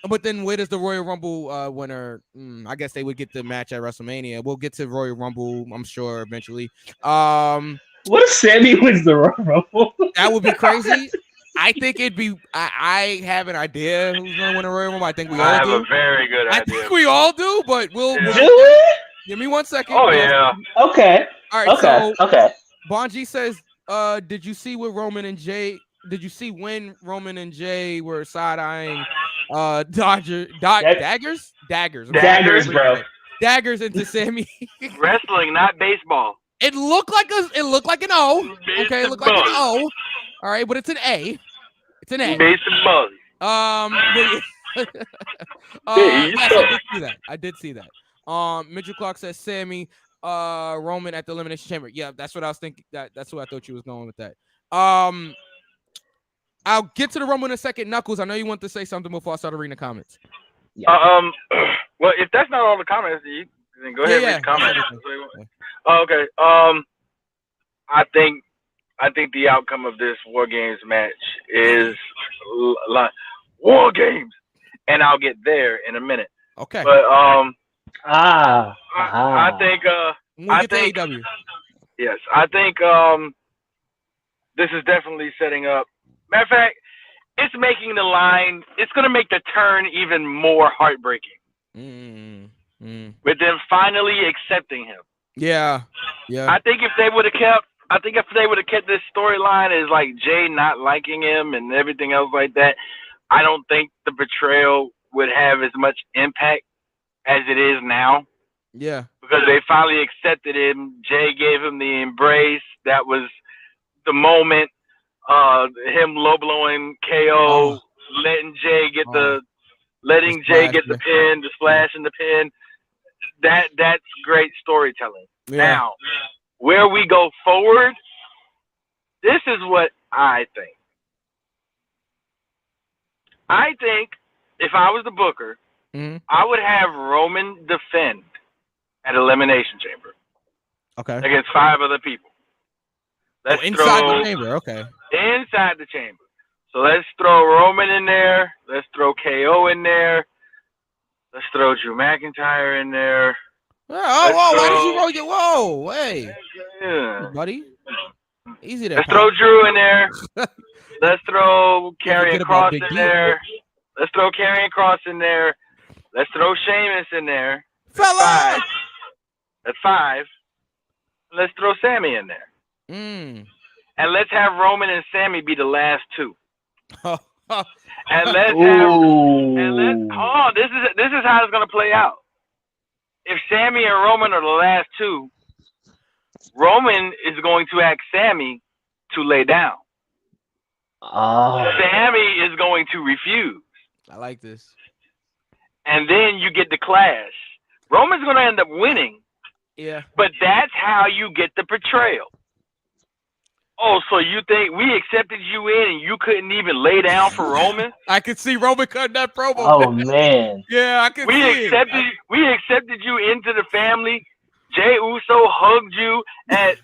But then where does the Royal Rumble winner? I guess they would get the match at WrestleMania. We'll get to Royal Rumble, I'm sure, eventually. What if Sammy wins the Royal Rumble? That would be crazy. I think it'd be. I have an idea who's going to win the Royal Rumble. I think we all do. I have a very good idea. I think we all do, but we'll do it. Give me 1 second. Oh yeah. Okay. All right. Okay. Bonji says, did you see what Roman and Jay? Did you see when Roman and Jay were side eyeing daggers, bro. Daggers into Sammy? Wrestling, not baseball. It looked like an O. Okay, it looked like an O. All right, but it's an A. It's an A. Baseball. Yes, I did see that. Mitchell Clark says Sammy, Roman at the Elimination Chamber. Yeah, that's what I was thinking. That's what I thought you was going with that. I'll get to the Rumble in a second. Knuckles, I know you want to say something before I start reading the comments. Yeah. Well, if that's not all the comments, then go ahead and read the comments. Oh, okay. I think the outcome of this War Games match is like War Games, and I'll get there in a minute. Okay. But I think AEW. Yes, I think this is definitely setting up. Matter of fact, it's making the line. It's going to make the turn even more heartbreaking. With them finally accepting him. Yeah. I think if they would have kept this storyline as like Jay not liking him and everything else like that, I don't think the betrayal would have as much impact as it is now. Yeah. Because they finally accepted him. Jay gave him the embrace. That was the moment. Him low blowing KO, letting Jay get the pin, the splash in the pin. That's great storytelling. Yeah. Now, where we go forward, this is what I think. I think if I was the booker, I would have Roman defend at Elimination Chamber. Okay. Against 5 other people. Inside the chamber, okay. Inside the chamber. So let's throw Roman in there. Let's throw KO in there. Let's throw Drew McIntyre in there. Why did you roll your whoa? Hey. Yeah. Buddy. Easy there. Let's throw Drew in there. Let's throw Karrion Kross in there. Let's throw Karrion Kross in there. Let's throw Sheamus in there. Fellas! That's 5. Let's throw Sammy in there. And let's have Roman and Sammy be the last 2. And let's this is how it's gonna play out. If Sammy and Roman are the last 2, Roman is going to ask Sammy to lay down. Sammy is going to refuse. I like this. And then you get the clash. Roman's gonna end up winning, Yeah. But that's how you get the portrayal. Oh, so you think we accepted you in and you couldn't even lay down for Roman? I could see Roman cutting that promo. Oh man. Yeah, I can see it. We accepted you into the family. Jey Uso hugged you at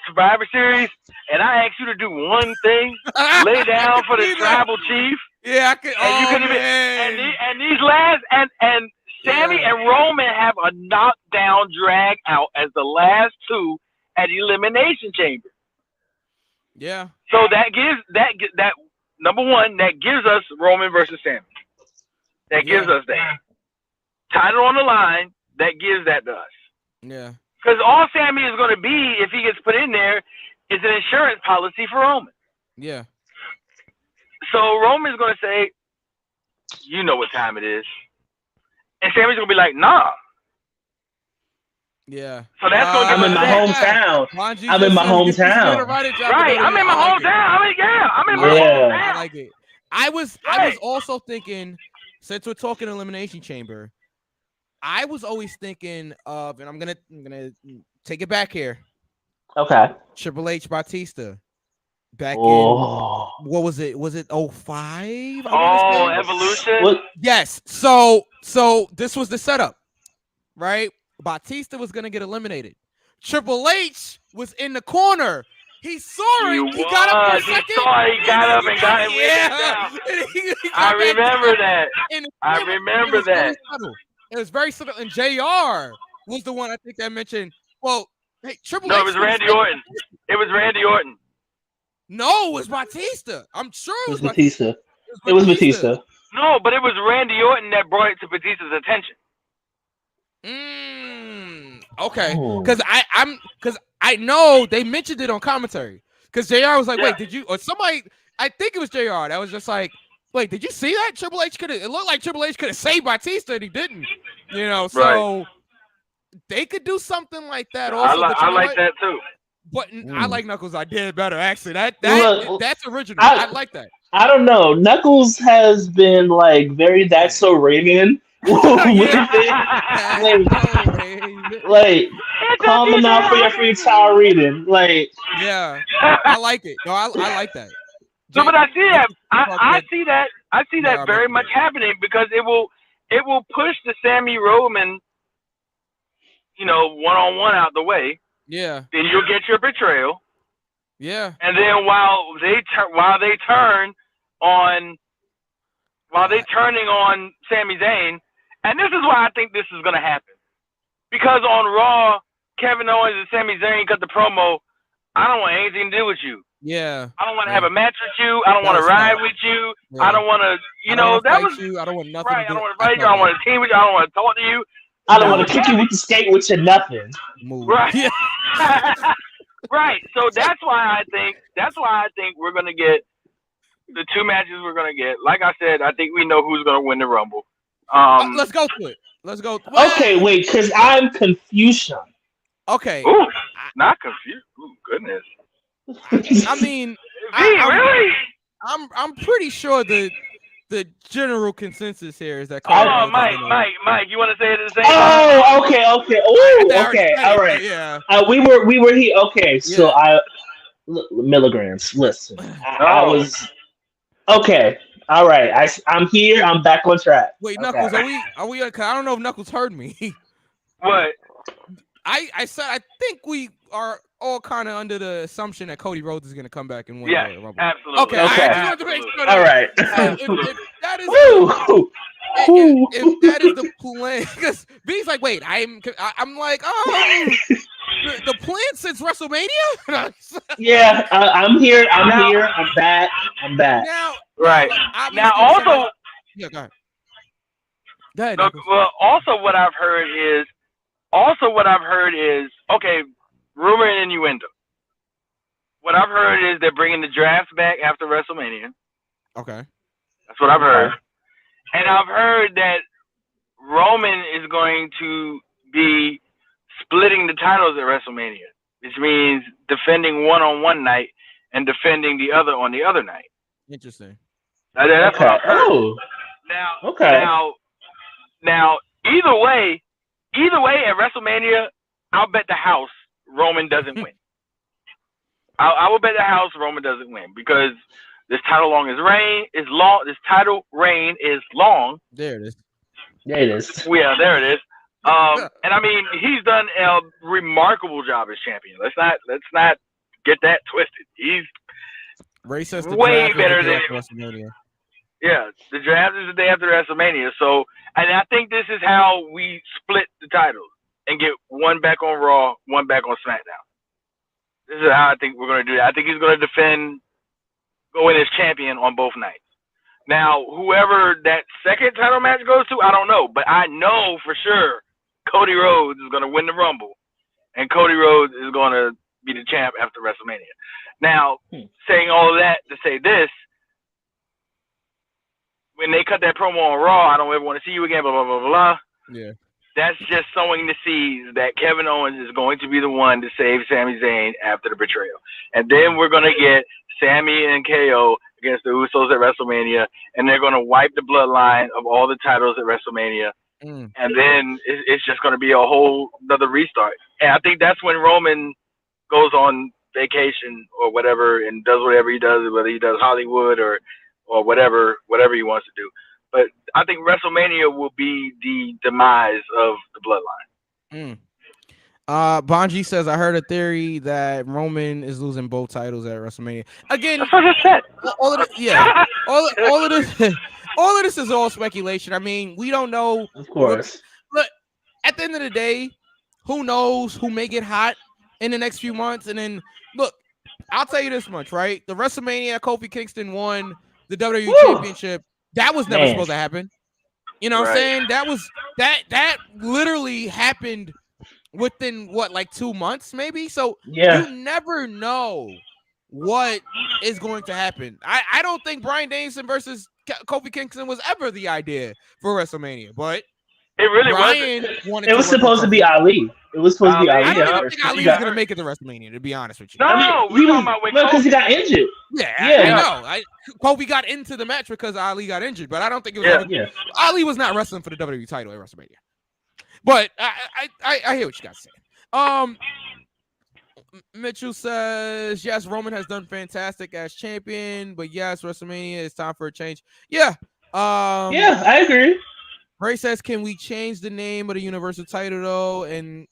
Survivor Series, and I asked you to do one thing: lay down for the tribal chief. Yeah, I could. And you Oh couldn't man. even. And these last and Sammy and Roman have a knockdown drag out as the last two at Elimination Chamber. Yeah. So that gives that number one, that gives us Roman versus Sammy. That gives us that. Title on the line, that gives that to us. Yeah. Because all Sammy is going to be, if he gets put in there, is an insurance policy for Roman. Yeah. So Roman's going to say, you know what time it is. And Sammy's going to be like, nah. Yeah. So that's going to I'm in my hometown. I'm in my hometown. Right. I'm in my hometown. I'm in my hometown. I like it. I was also thinking, since we're talking Elimination Chamber, I was always thinking of, and I'm gonna take it back here. Okay. Triple H Batista. Back in what was it? Was it 05? Oh, Evolution. What? Yes. So this was the setup, right? Batista was gonna get eliminated. Triple H was in the corner. He saw it. He got up for a second. He got up and got him. I remember that. I remember that. It was very subtle. And JR was the one I think that mentioned. Well, hey, Triple H. No, it was Randy Orton. It was Randy Orton. No, it was Batista. I'm sure it was Batista. It was Batista. No, but it was Randy Orton that brought it to Batista's attention. Okay. Because I know they mentioned it on commentary. Because JR was like, wait, did you, or somebody, I think it was JR that was just like, wait, did you see that? Triple H could have, it looked like Triple H could have saved Batista and he didn't. You know, so they could do something like that also. I like that too. But I like Knuckles' idea better, actually. That's original. I like that. I don't know. Knuckles has been like very That's So Raven. like calm them out for your free tower reading. Like, yeah, I like it. No, I like that. So, but I see that. I see that. I see that very much happening because it will push the Sammy Roman, one-on-one out the way. Yeah. Then you'll get your betrayal. Yeah. And then while they're turning on Sami Zayn, and this is why I think this is gonna happen. Because on Raw, Kevin Owens and Sami Zayn cut the promo, I don't want anything to do with you. Yeah. I don't want to have a match with you. I don't want to ride with you. Yeah. I don't want to, I don't want nothing. Right. I don't want to fight you. I don't want to team with you. I don't want to talk to you. I don't want to kick you with the skate with your nothing. Move. Right. Yeah. Right. So that's why I think we're gonna get the two matches we're gonna get. Like I said, I think we know who's gonna win the Rumble. Let's go to it. Okay, wait, because I'm confused. Okay. Ooh, not confused. Ooh, goodness. I mean, really? I'm pretty sure the general consensus here is that. Mike, you want to say it at the same time? Oh, okay. Ooh, okay, all right. Yeah. We were here. Okay, so milligrams. Listen, I was okay. All right, I'm here. I'm back on track. Wait, Knuckles, are we? I don't know if Knuckles heard me. What? I said I think we are all kind of under the assumption that Cody Rhodes is going to come back and win. Yeah, the Rumble. absolutely. Okay. All right. If that is the plan, because B's like, wait, I'm like, the plan since WrestleMania. Yeah, I'm here. I'm back. Now, right now, also, yeah, go ahead. Well, also what I've heard is, okay, rumor and innuendo. What I've heard is they're bringing the drafts back after WrestleMania. Okay. That's what I've heard. And I've heard that Roman is going to be splitting the titles at WrestleMania, which means defending one on one night and defending the other on the other night. Interesting. That's what I've heard. Oh. Now, either way, either way, at WrestleMania, I'll bet the house Roman doesn't win. I will bet the house Roman doesn't win because this title reign is long. This title reign is long. There it is. There it is. Yeah, there it is. And I mean, he's done a remarkable job as champion. Let's not get that twisted. He's Ray says the way draft better is the day than after WrestleMania. Yeah, the draft is the day after WrestleMania. So, and I think this is how we split the titles and get one back on Raw, one back on SmackDown. This is how I think we're going to do that. I think he's going to go in as champion on both nights. Now, whoever that second title match goes to, I don't know. But I know for sure Cody Rhodes is going to win the Rumble. And Cody Rhodes is going to be the champ after WrestleMania. Now, saying all of that to say this, when they cut that promo on Raw, I don't ever want to see you again, blah, blah, blah, blah. Yeah. That's just sowing the seeds that Kevin Owens is going to be the one to save Sami Zayn after the betrayal. And then we're going to get Sami and KO against the Usos at WrestleMania, and they're going to wipe the bloodline of all the titles at WrestleMania. And then it's just going to be a whole another restart. And I think that's when Roman goes on vacation or whatever and does whatever he does, whether he does Hollywood or whatever he wants to do. But I think WrestleMania will be the demise of the bloodline. Bonji says, I heard a theory that Roman is losing both titles at WrestleMania. Again, That's what I said. all of this, yeah. all of this is all speculation. I mean, we don't know. Of course. But at the end of the day, who knows who may get hot in the next few months? And then look, I'll tell you this much, right? The WrestleMania Kofi Kingston won the WWE Championship. That was never supposed to happen. You know what I'm saying? That was that literally happened within what, like 2 months, maybe? So you never know what is going to happen. I don't think Bryan Danielson versus Kofi Kingston was ever the idea for WrestleMania, but it really wasn't. It was supposed to be Ali. It was supposed to be Ali. I don't think Ali was going to make it to WrestleMania, to be honest with you. No, because he got injured. I know. Kobe got into the match because Ali got injured, but I don't think it was. Ali was not wrestling for the WWE title at WrestleMania. But I hear what you guys saying. Mitchell says, yes, Roman has done fantastic as champion, but yes, WrestleMania is time for a change. Yeah. I agree. Ray says, can we change the name of the Universal title though? And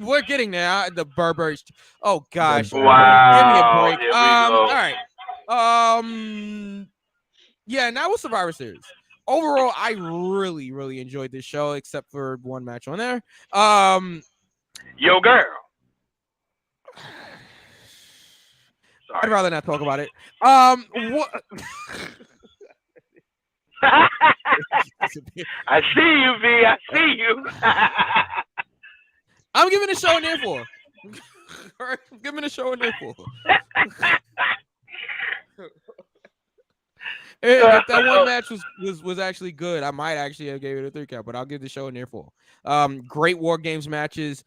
we're getting there. The Burberry. Oh gosh. Wow. Give me a break. All right. Yeah, now with Survivor Series. Overall, I really, really enjoyed this show, except for one match on there. Yo, girl. Sorry. I'd rather not talk about it. What? I see you, V. I see you. I'm giving the show an earful. All right, I'm giving the show an earful. If that one match was actually good, I might actually have gave it a 3 count, but I'll give the show an earful. Great War Games matches.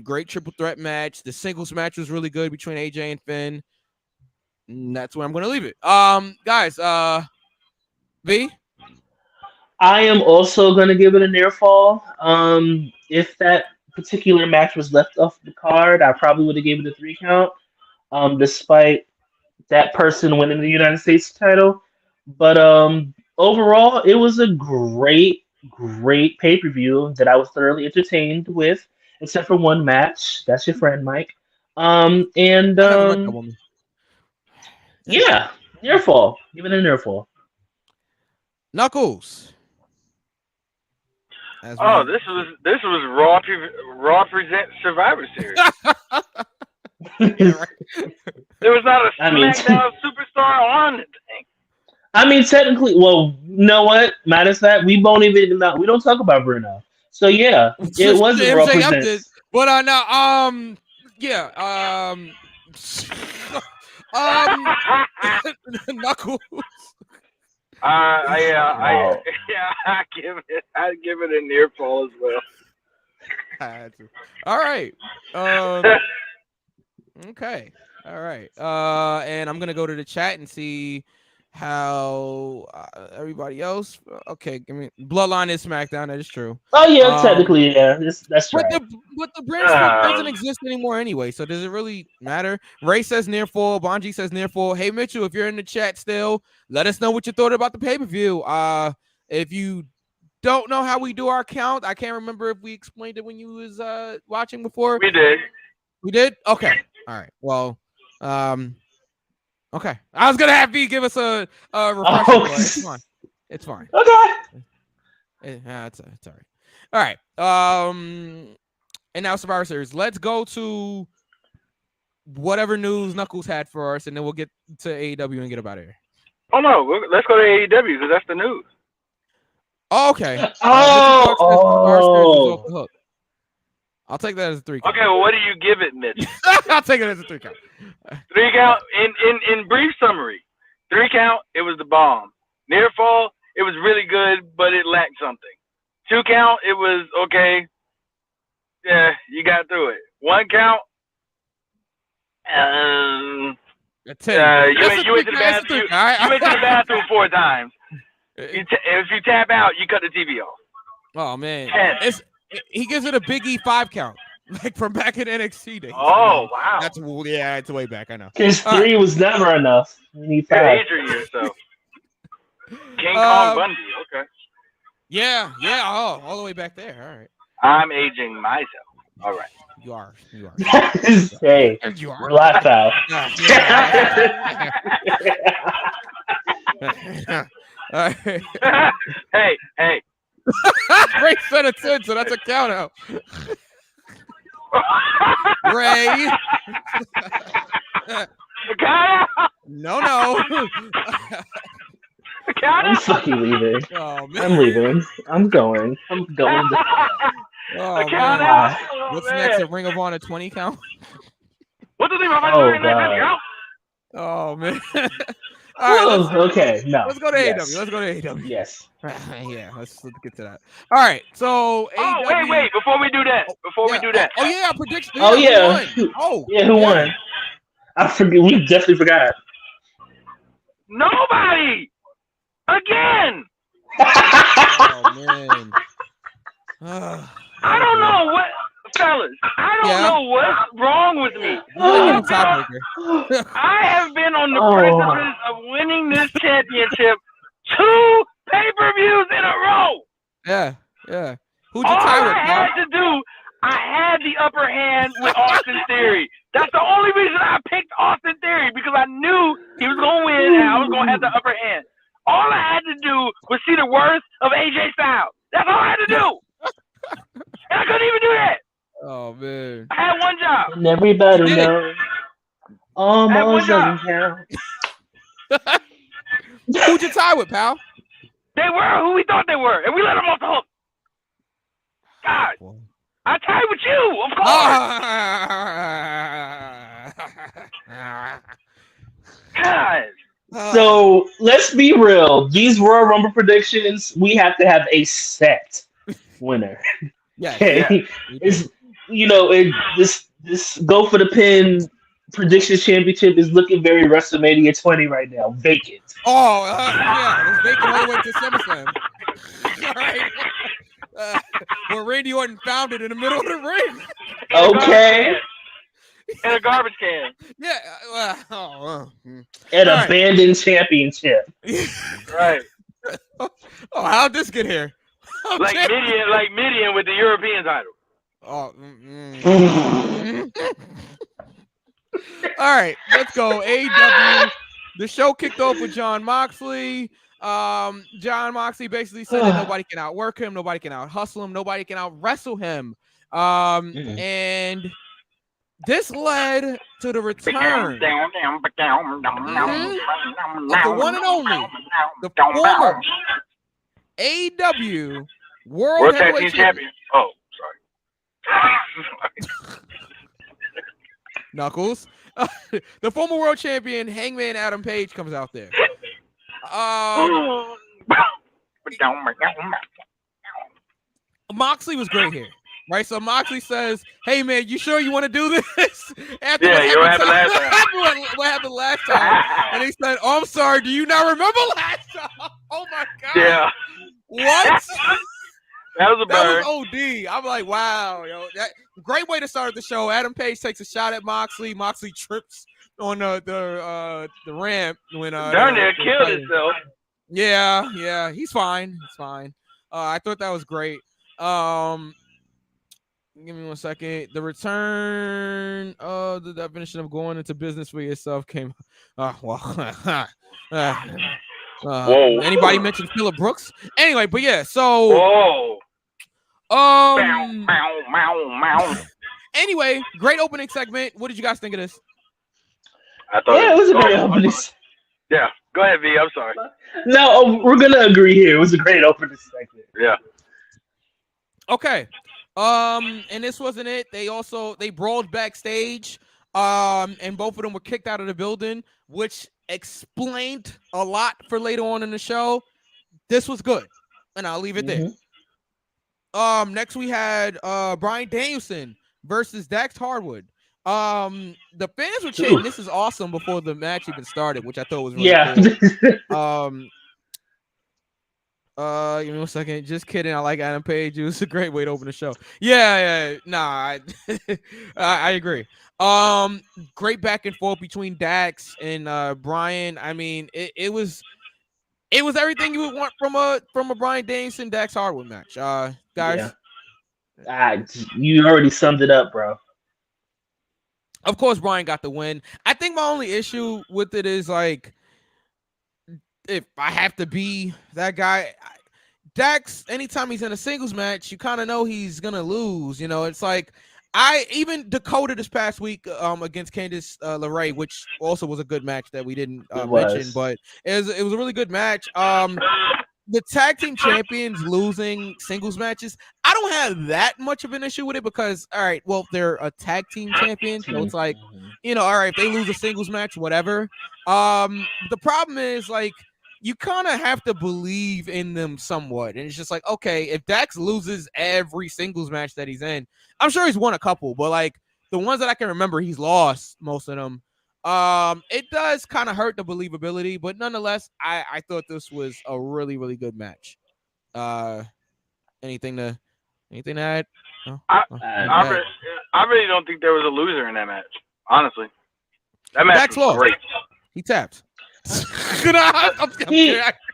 Great triple threat match. The singles match was really good between AJ and Finn. And that's where I'm going to leave it. Guys, V? I am also going to give it a near fall. If that particular match was left off the card, I probably would have given it a 3 count, despite that person winning the United States title. But overall, it was a great pay-per-view that I was thoroughly entertained with, except for one match. That's your friend, Mike. Yeah, near fall. Give it a near fall. Knuckles. This was Raw present Survivor Series. There was not a SmackDown superstar on the thing. I mean, technically, well, you know what? Minus that, we don't talk about Bruno. So yeah, it was a Raw present. But Knuckles. I give it a near fall as well. All right. Okay. All right. And I'm gonna go to the chat and see how everybody else. Okay, give me Bloodline is SmackDown. That is true. Oh yeah, technically, yeah, that's right. But the brand split doesn't exist anymore anyway. So does it really matter? Ray says near full. Bonji says near full. Hey Mitchell, if you're in the chat still, let us know what you thought about the pay-per-view. If you don't know how we do our count, I can't remember if we explained it when you was watching before. We did. We did? Okay. All right. Well, okay. I was gonna have V give us a refresher, but it's fine. It's fine. Okay. It's all right. All right. And now Survivor Series. Let's go to whatever news Knuckles had for us, and then we'll get to AEW and get up out of here. Oh no, let's go to AEW because that's the news. Oh, okay. Oh. I'll take that as a 3 count. Okay, well, what do you give it, Mitch? I'll take it as a 3 count. 3 count. In brief summary, 3 count. It was the bomb. Near fall. It was really good, but it lacked something. 2 count. It was okay. Yeah, you got through it. 1 count. You went to the bathroom. You went to the bathroom 4 times. If you tap out, you cut the TV off. Oh man, he gives it a Big E 5 count, like from back in NXT days. Oh wow, it's way back. I know. His 3 was never enough. You need 5. You're aging yourself. King Kong Bundy. Okay. Yeah. All the way back there. All right. I'm aging myself. All right. You are. Hey, you are. Relax out. Hey. Ray said a 10, so that's a count out. Ray. No. I'm fucking leaving. Oh, man. I'm leaving. I'm going. Oh, man. What's next? A Ring of Honor 20 count? What does he have God. Oh, man. All right, okay. No. Let's go to AEW. Let's go to AEW. Yes. Yeah, let's get to that. All right, so AEW... wait. Before we do that. Oh, yeah, prediction. Oh, yeah. Who won? I forget. We definitely forgot. Nobody. Again. Oh man. I don't know what, fellas. I don't know what's wrong with me. I have been on the precipice of winning this championship 2 pay-per-views in a row. Yeah. Who'd you tie with? I had the upper hand with Austin Theory. That's the only reason I picked Austin Theory, because I knew he was going to win and I was going to have the upper hand. All I had to do was see the worth of AJ Styles. That's all I had to do. And I couldn't even do that. Oh, man. I had one job. And everybody knows. Almost doesn't count. Who'd you tie with, pal? They were who we thought they were, and we let them off the hook. God. I tied with you, of course. God. So let's be real. These Royal Rumble predictions, we have to have a set winner. Yeah. Okay? It's, this go for the pin predictions championship is looking very WrestleMania 20 right now. Vacant. Oh, yeah. It's vacant all the way to SummerSlam. All right. Where Randy Orton found it in the middle of the ring. Okay. In a garbage can. Yeah. An abandoned championship. Right. Oh, how'd this get here? Like Midian with the European title. Oh. All right, let's go. AEW. The show kicked off with Jon Moxley. Jon Moxley basically said that nobody can outwork him, nobody can out hustle him, nobody can out wrestle him. And this led to the return of the one and only, the former AEW World Heavyweight Champion. Oh, sorry. Knuckles. The former world champion Hangman Adam Page comes out there. Moxley was great here, right? So Moxley says, "Hey man, you sure you want to do this?" After you happened last time. what happened last time, and he said, "Oh, I'm sorry. Do you not remember last time?" Oh my god. Yeah. What? That was a That bird. was OD. I'm like, wow, yo, that great way to start the show. Adam Page takes a shot at Moxley. Moxley trips on the ramp when Darn near killed himself. Yeah, he's fine. He's fine. I thought that was great. Give me 1 second. The return of the definition of going into business for yourself came. Whoa. Anybody mentioned Phillip Brooks? Anyway, but yeah, so anyway, great opening segment. What did you guys think of this? I thought it was a great opening. Yeah, go ahead, V. I'm sorry. No, we're gonna agree here. It was a great opening segment. Yeah. Okay. And this wasn't it. They brawled backstage. And both of them were kicked out of the building, which explained a lot for later on in the show. This was good, and I'll leave it there. Next we had Bryan Danielson versus Dax Harwood. The fans were chanting, "This is awesome" before the match even started, which I thought was really cool. Give me 1 second. Just kidding. I like Adam Page. It was a great way to open the show. Yeah. Nah, I agree. Great back and forth between Dax and Bryan. I mean, it was everything you would want from a Bryan Danielson Dax Harwood match. Guys. You already summed it up, bro. Of course, Bryan got the win. I think my only issue with it is like, if I have to be that guy, Dax, anytime he's in a singles match, you kind of know he's gonna lose. You know, it's like I even Dakota this past week against Candice LeRae, which also was a good match that we didn't mention, but it was a really good match. The tag team champions losing singles matches, I don't have that much of an issue with it because, all right, well, they're a tag team champion, so it's like, you know, all right, if they lose a singles match, whatever. The problem is, like, you kind of have to believe in them somewhat, and it's just like, okay, if Dax loses every singles match that he's in, I'm sure he's won a couple, but like the ones that I can remember, he's lost most of them. It does kind of hurt the believability, but nonetheless, I thought this was a really, really good match. Anything to add? I really don't think there was a loser in that match. Honestly, that match Dax was lost. great. He tapped.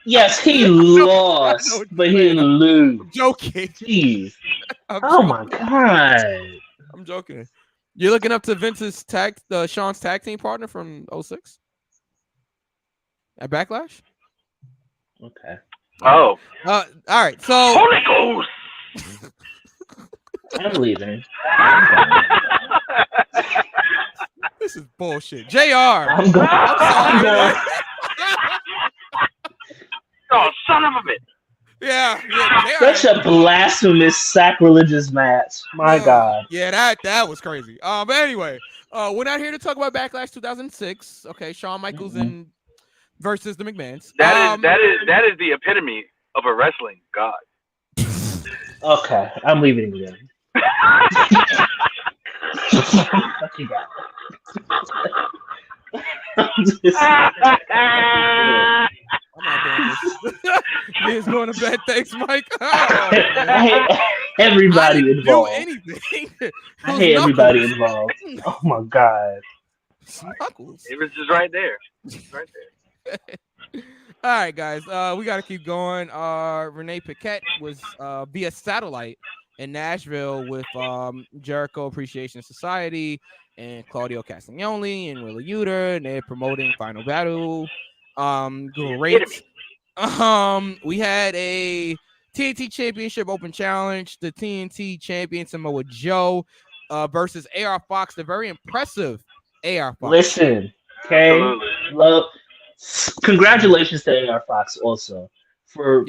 Yes, he lost, but he didn't lose. I'm joking. Jeez. Oh my god. I'm joking. You're looking up to Vince's Sean's tag team partner from 06 at Backlash. Okay. Oh. All right. So Holy Ghost. I'm leaving. This is bullshit. JR. I'm going. Oh, son of a bitch. Yeah. Such a blasphemous, sacrilegious match. My God. Yeah, that was crazy. But anyway, we're not here to talk about Backlash 2006. Okay, Shawn Michaels and versus the McMahons. That is the epitome of a wrestling god. Okay, I'm leaving again. Fucking God. I'm not doing this. He's going to bed. Thanks, Mike. I hate everybody involved. I didn't do anything. I hate everybody involved. Oh my God. Knuckles. It was just right there. Right there. All right, guys. We got to keep going. Renee Paquette was via satellite in Nashville with Jericho Appreciation Society and Claudio Castagnoli and Willa Uter, and they're promoting Final Battle. Great. We had a TNT Championship Open Challenge. The TNT champion Samoa Joe versus AR Fox. The very impressive AR Fox. Listen, okay, congratulations to AR Fox also for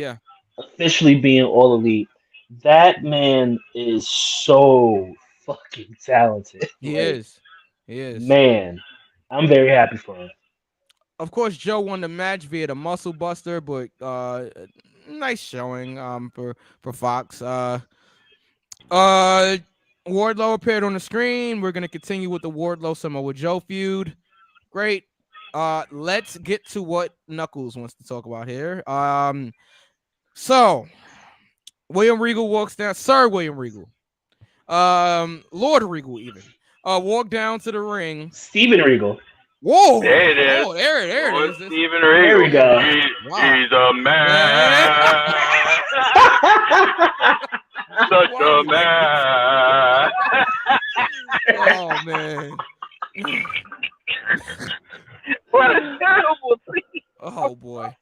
officially being All Elite. That man is so fucking talented. He is. Man, I'm very happy for him. Of course, Joe won the match via the Muscle Buster, but nice showing for Fox. Wardlow appeared on the screen. We're gonna continue with the Wardlow Samoa Joe feud. Great. Let's get to what Knuckles wants to talk about here. So William Regal walks down, Sir William Regal, Lord Regal even, walked down to the ring. Steven Regal. Whoa! There it is. Oh, there it is. Steven There Regal. we go. Wow. He's a man. Such a man. Oh man. What a terrible thing. Oh boy.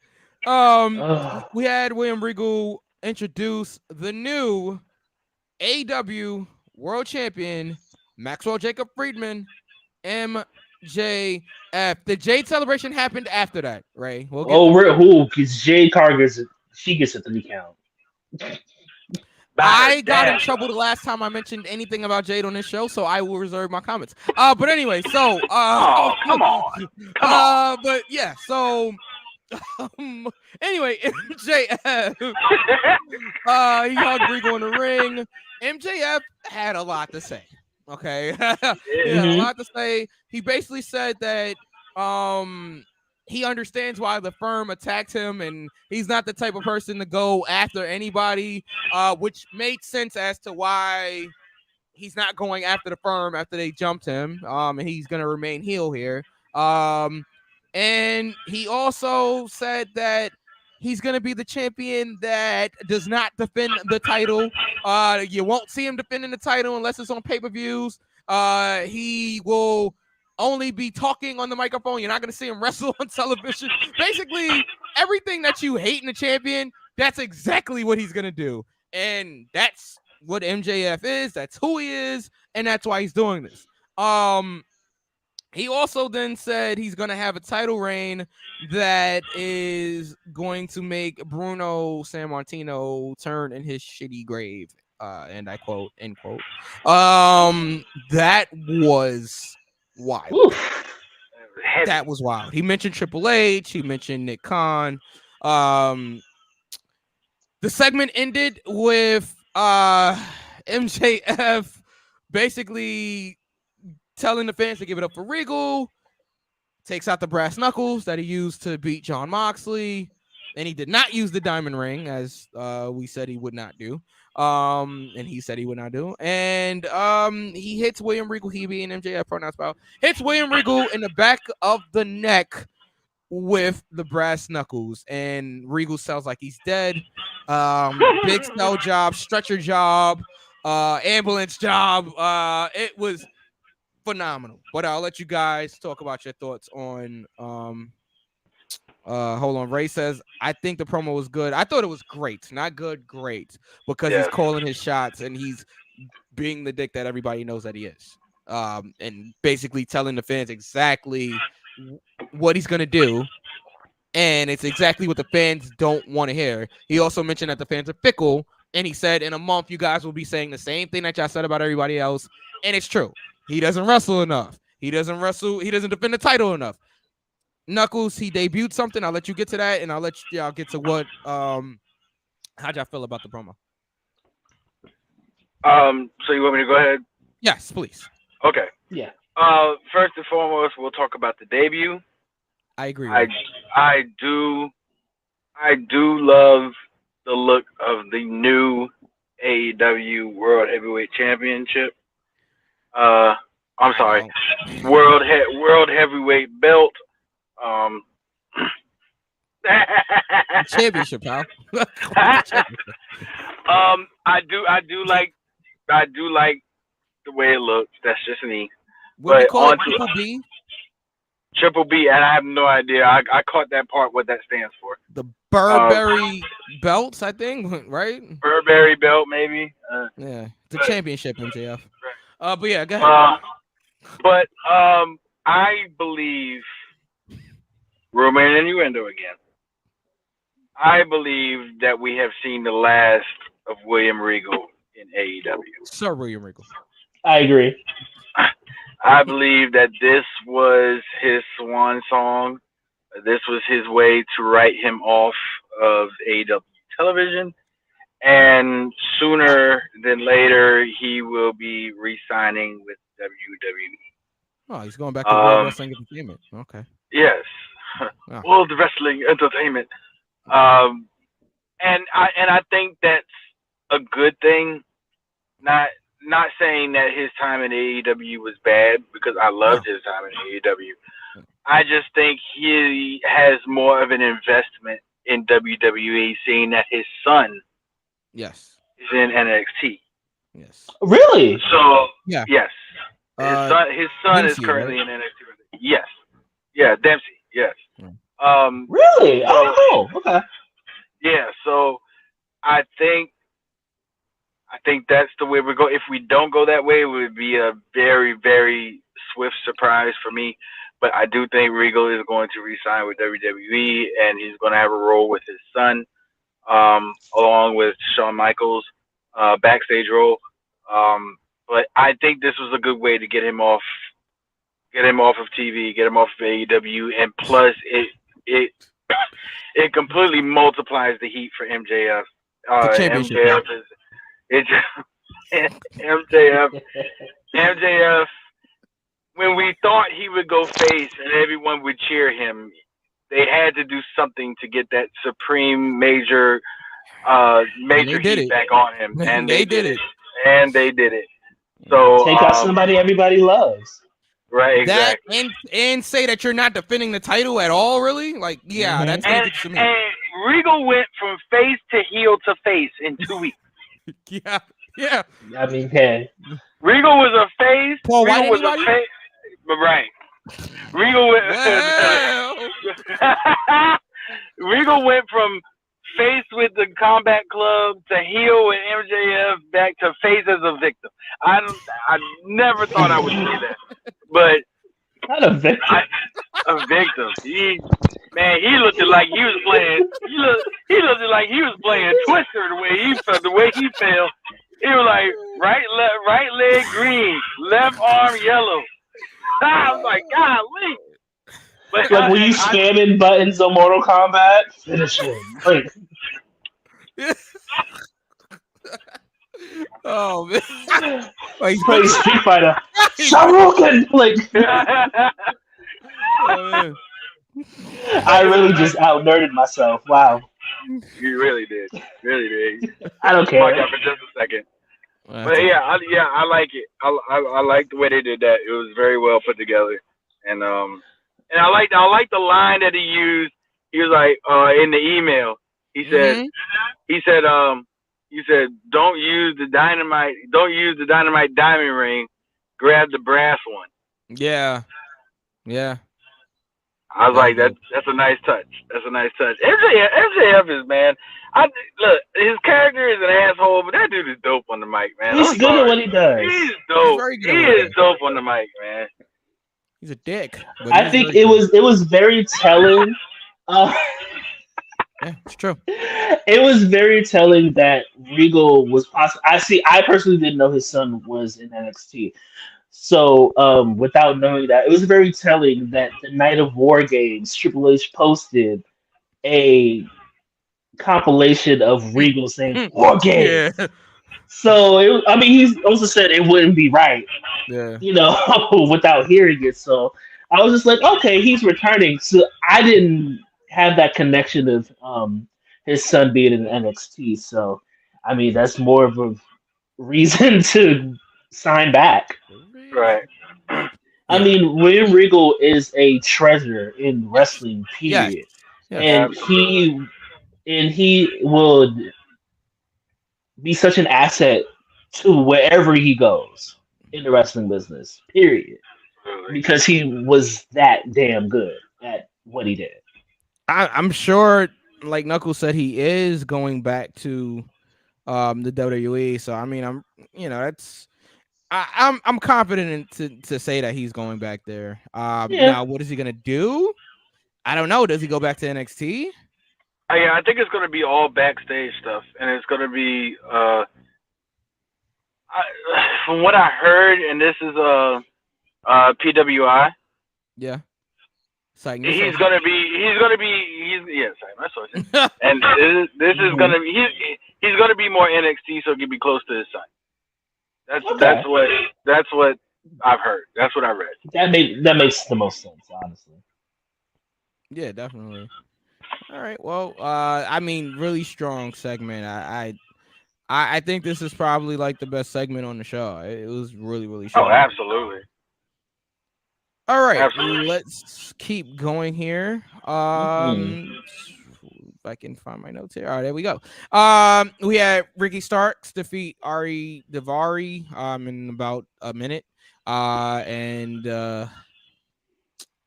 Ugh. We had William Regal introduce the new AEW World Champion Maxwell Jacob Friedman, MJF. The Jade celebration happened after that, Ray. We'll get We're who? Because Jade Cargill she gets a 3 count. I got in trouble the last time I mentioned anything about Jade on this show, so I will reserve my comments. But anyway, so come on. But yeah, so anyway, MJF he hugged Regal in the ring. MJF had a lot to say. Okay. He had a lot to say. He basically said that he understands why the firm attacked him, and he's not the type of person to go after anybody, which made sense as to why he's not going after the firm after they jumped him, and he's going to remain heel here. And he also said that he's going to be the champion that does not defend the title. You won't see him defending the title unless it's on pay-per-views. He will only be talking on the microphone. You're not going to see him wrestle on television. Basically, everything that you hate in a champion, that's exactly what he's going to do. And that's what MJF is. That's who he is. And that's why he's doing this. He also then said he's going to have a title reign that is going to make Bruno Sammartino turn in his shitty grave. And I quote, end quote. That was wild. Oof. That was wild. He mentioned Triple H. He mentioned Nick Khan. The segment ended with MJF basically telling the fans to give it up for Regal. Takes out the brass knuckles that he used to beat Jon Moxley. And he did not use the diamond ring, as we said he would not do. And he said he would not do. And he hits William Regal, he being MJF pronouns about, hits William Regal in the back of the neck with the brass knuckles. And Regal sounds like he's dead. Big cell job, stretcher job, ambulance job. It was phenomenal. But I'll let you guys talk about your thoughts on hold on. Ray says, I think the promo was good. I thought it was great. Not good, great. Because he's calling his shots and he's being the dick that everybody knows that he is. And basically telling the fans exactly what he's gonna do. And it's exactly what the fans don't want to hear. He also mentioned that the fans are fickle, and he said in a month you guys will be saying the same thing that y'all said about everybody else. And it's true. He doesn't wrestle enough. He doesn't defend the title enough. Knuckles, he debuted something. I'll let you get to that, and I'll let y'all get to what how'd y'all feel about the promo? So you want me to go ahead? Yes, please. Okay. Yeah. First and foremost, we'll talk about the debut. I agree. I do love the look of the new AEW World Heavyweight Championship. I'm sorry, World Heavyweight Belt. Championship, pal. I do like the way it looks. That's just me. What do you call it? Triple B? Triple B, and I have no idea. I caught that part, what that stands for. The Burberry belts, I think, right? Burberry belt, maybe. Yeah, the championship, MJF. But yeah, go ahead. But I believe, Roman innuendo again. I believe that we have seen the last of William Regal in AEW. Sir William Regal. I agree. I believe that this was his swan song. This was his way to write him off of AEW television. And sooner than later, he will be re-signing with WWE. Oh, he's going back to World Um, Wrestling Entertainment. Okay. yes, Oh. World Wrestling Entertainment. And I think that's a good thing. Not not saying that his time in AEW was bad because I No. loved his time in AEW. I just think he has more of an investment in WWE, seeing that his son Yes. is in NXT. Yes. Really? So Yeah. yes, his son is Dempsey, currently right? in NXT. Yes, yeah, Dempsey. Yes. Yeah. Really? So Oh, cool. Okay. yeah, so I think that's the way we go. If we don't go that way, it would be a very, very swift surprise for me. But I do think Regal is going to re-sign with WWE, and he's going to have a role with his son, along with Shawn Michaels, backstage role. But I think this was a good way to get him off of TV, get him off of AEW, and plus it it completely multiplies the heat for MJF. The championship. MJF is it's MJF. When we thought he would go face and everyone would cheer him, they had to do something to get that supreme major heat back on him, and they did it. And they did it. So take out somebody everybody loves. Right, That exactly. and say that you're not defending the title at all, really? Like, yeah, that's gonna get you some heat. And Regal went from face to heel to face in 2 weeks. Yeah. I mean, hey. Regal was a face. Paul White, Regal was anybody? a face. But right. Regal went. Well. Regal went from face with the Combat Club to heel with MJF back to face as a victim. I never thought I would say that, but Not a victim. a victim. He looked like he was playing. He looked like he was playing Twister the way he fell. He was like right leg green, left arm yellow. I was like, golly. But Like, were you scamming buttons on Mortal Kombat? Finish him. Like, Oh man. Like, play Street Fighter. Sharukan! Like, oh, man. I really just out nerded myself. Wow. You really did. Really did. I don't Mark care. out for just a second. But yeah, I like it. I like the way they did that. It was very well put together, and I like the line that he used. He was like in the email. He said don't use the dynamite diamond ring. Grab the brass one. Yeah. I was like, that's a nice touch. That's a nice touch. MJF is, man. Look, his character is an asshole, but that dude is dope on the mic, man. He's good at what he does. He's dope. very good He at what he is does. dope on the mic, man. He's a dick. But I he's think very it good. was very telling. Yeah, it's true. It was very telling that Regal was possible. I personally didn't know his son was in NXT. So, without knowing that, it was very telling that the night of War Games, Triple H posted a compilation of Regal saying War Games. Yeah. So, he also said it wouldn't be right, Yeah. without hearing it. So, I was just like, okay, he's returning. So, I didn't have that connection of his son being in NXT. So, that's more of a reason to sign back. Right. William Regal is a treasure in wrestling, period. Yes. And he would be such an asset to wherever he goes in the wrestling business, period. Because he was that damn good at what he did. I'm sure, like Knuckles said, he is going back to the WWE. So I'm confident to say that he's going back there. Now, what is he gonna do? I don't know. Does he go back to NXT? Yeah, I think it's gonna be all backstage stuff, and it's gonna be from what I heard, and this is PWI. Yeah. Sorry, my source. And this is gonna be he's gonna be more NXT, so he can be close to his son. That's what I've heard. That's what I read. That makes the most sense, honestly. Yeah, definitely. All right. Well, I mean, really strong segment. I think this is probably like the best segment on the show. It was really strong. Oh, absolutely. All right, Absolutely. let's keep going here. If I can find my notes here. All right, there we go. We had Ricky Starks defeat Ari Daivari in about a minute. And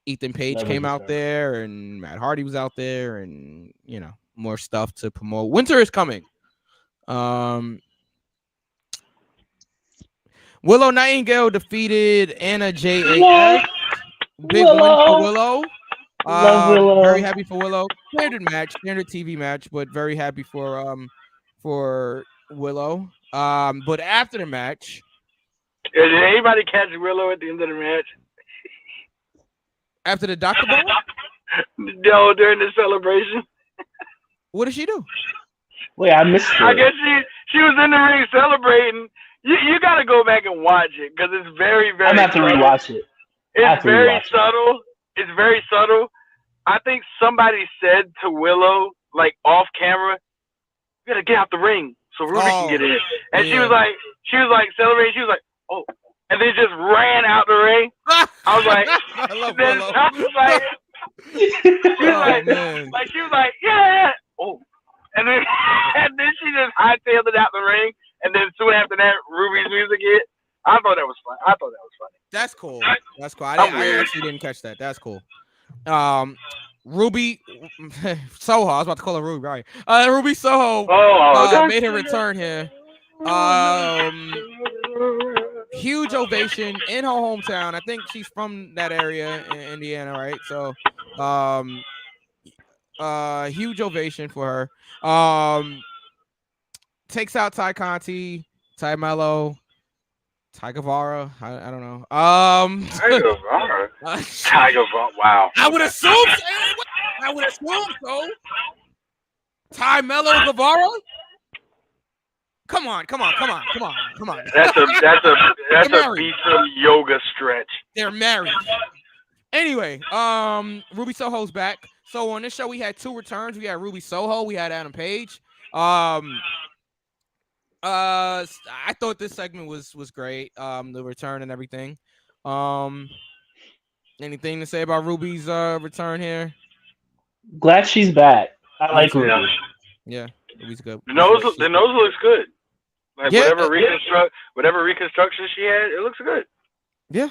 Ethan Page Love came Ricky out Starks. there, and Matt Hardy was out there, and more stuff to promote. Winter is coming. Willow Nightingale defeated Anna JAS. Big win for Willow. Love Willow. Very happy for Willow. Standard match, standard TV match, but very happy for Willow. But after the match, did anybody catch Willow at the end of the match? After the Dr. Ball? No, during the celebration. What did she do? Wait, I missed it. I guess she was in the ring celebrating. You got to go back and watch it because it's very, very. I'm gonna have to rewatch it. It's very subtle. It's very subtle. I think somebody said to Willow, like off camera, "You gotta get out the ring so Ruby can get in." And she was like celebrating. She was like, "Oh," and then just ran out the ring. I was like, I love Willow. I was like, she was like, "Yeah." Oh, and then she just hightailed it out the ring. And then soon after that, Ruby's music hit. I thought that was fun. That's cool. That's cool. I actually didn't catch that. That's cool. Ruby Soho. I was about to call her Ruby. Right. Ruby Soho made her return here. Huge ovation in her hometown. I think she's from that area in Indiana, right? So, huge ovation for her. Takes out Ty Conti, Ty Mello, Ty Guevara. I don't know. Ty Guevara. Wow. I would assume so. Ty Mello Guevara. Come on. That's a beat yoga stretch. They're married. Anyway, Ruby Soho's back. So on this show we had two returns. We had Ruby Soho. We had Adam Page. I thought this segment was great. The return and everything. Anything to say about Ruby's return here? Glad she's back. I like Ruby. Yeah, Ruby's good. The nose looks good. Like whatever reconstruction she had, it looks good. Yeah.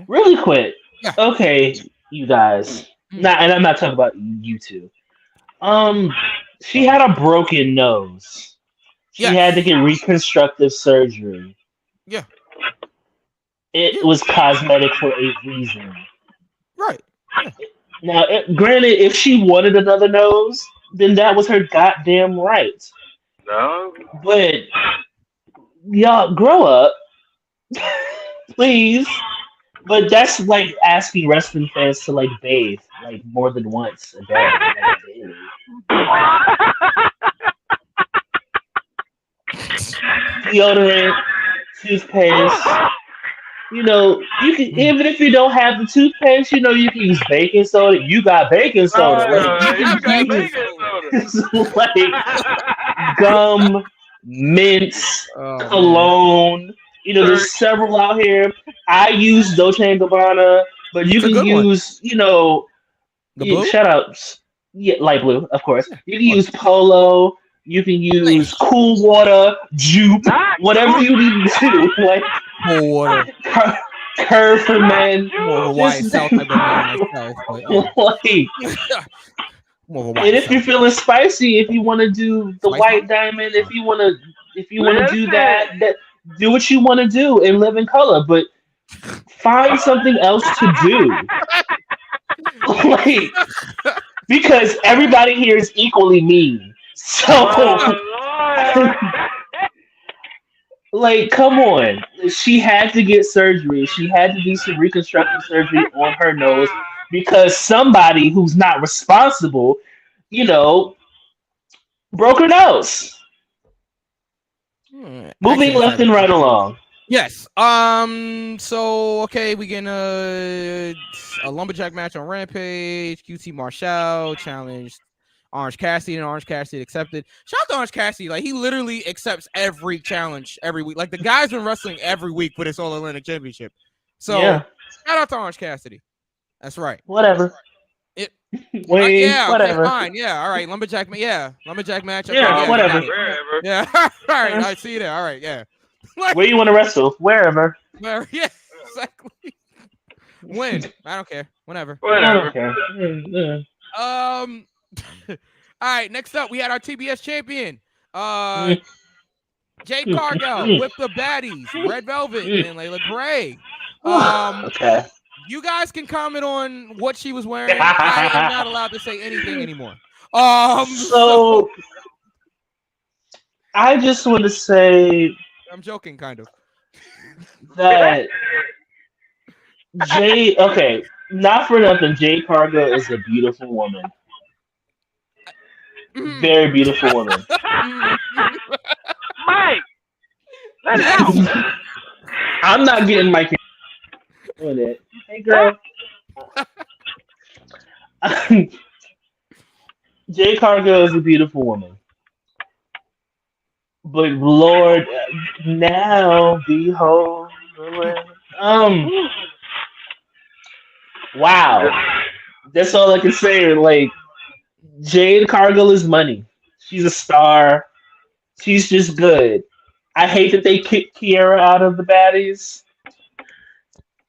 Really quick. Yeah. Okay, you guys. And I'm not talking about you two. She had a broken nose. She had to get reconstructive surgery. Yeah. It was cosmetic for a reason. Right. Yeah. Now, granted, if she wanted another nose, then that was her goddamn right. No. But, y'all, grow up. Please. But that's like asking wrestling fans to, like, bathe, like, more than once a day. Deodorant, toothpaste. You can, even if you don't have the toothpaste, you can use baking soda. You got baking soda. Like gum, mints, cologne. There's several out here. I use Dolce & Gabbana, but you can use, the blue? Shut up. Yeah, light blue, of course. You can use Polo. You can use cool water, Jupe, whatever you need to do. Like cool water, Curve for men. And if you're feeling spicy, if you want to do the white diamond, if you want to do that, do what you want to do and live in color. But find something else to do. Because everybody here is equally mean. So, come on. She had to get surgery. She had to do some reconstructive surgery on her nose because somebody who's not responsible, broke her nose. Moving left and right along. Yes. So okay, we getting a lumberjack match on Rampage. QT Marshall challenged Orange Cassidy, and Orange Cassidy accepted. Shout out to Orange Cassidy. Like, he literally accepts every challenge every week. Like, the guy's been wrestling every week for this All Atlantic Championship. So Yeah. shout out to Orange Cassidy. That's right. Whatever. It. Wait. Yeah. Whatever. Okay, fine. Yeah. All right. Lumberjack. Yeah. Lumberjack match. Okay, Yeah, whatever. Wherever. Yeah. All right. I see you there. All right. Yeah. Like, Where you want to wrestle? Wherever. yeah. Exactly. When? I don't care. Whenever. I Whatever. don't care. Yeah. All right, next up we had our TBS champion, Jade Cargill with the baddies, Red Velvet and Layla Gray. Okay. You guys can comment on what she was wearing. I am not allowed to say anything anymore. So I just want to say I'm joking, kind of. that Jade, okay, not for nothing, Jade Cargill is a beautiful woman. Very beautiful woman. Mike, let it out. I'm not getting my doing it. Hey, girl. Jade Cargill is a beautiful woman. But Lord, now behold. Wow. That's all I can say. Like, Jade Cargill is money. She's a star. She's just good. I hate that they kicked Kiera out of the baddies.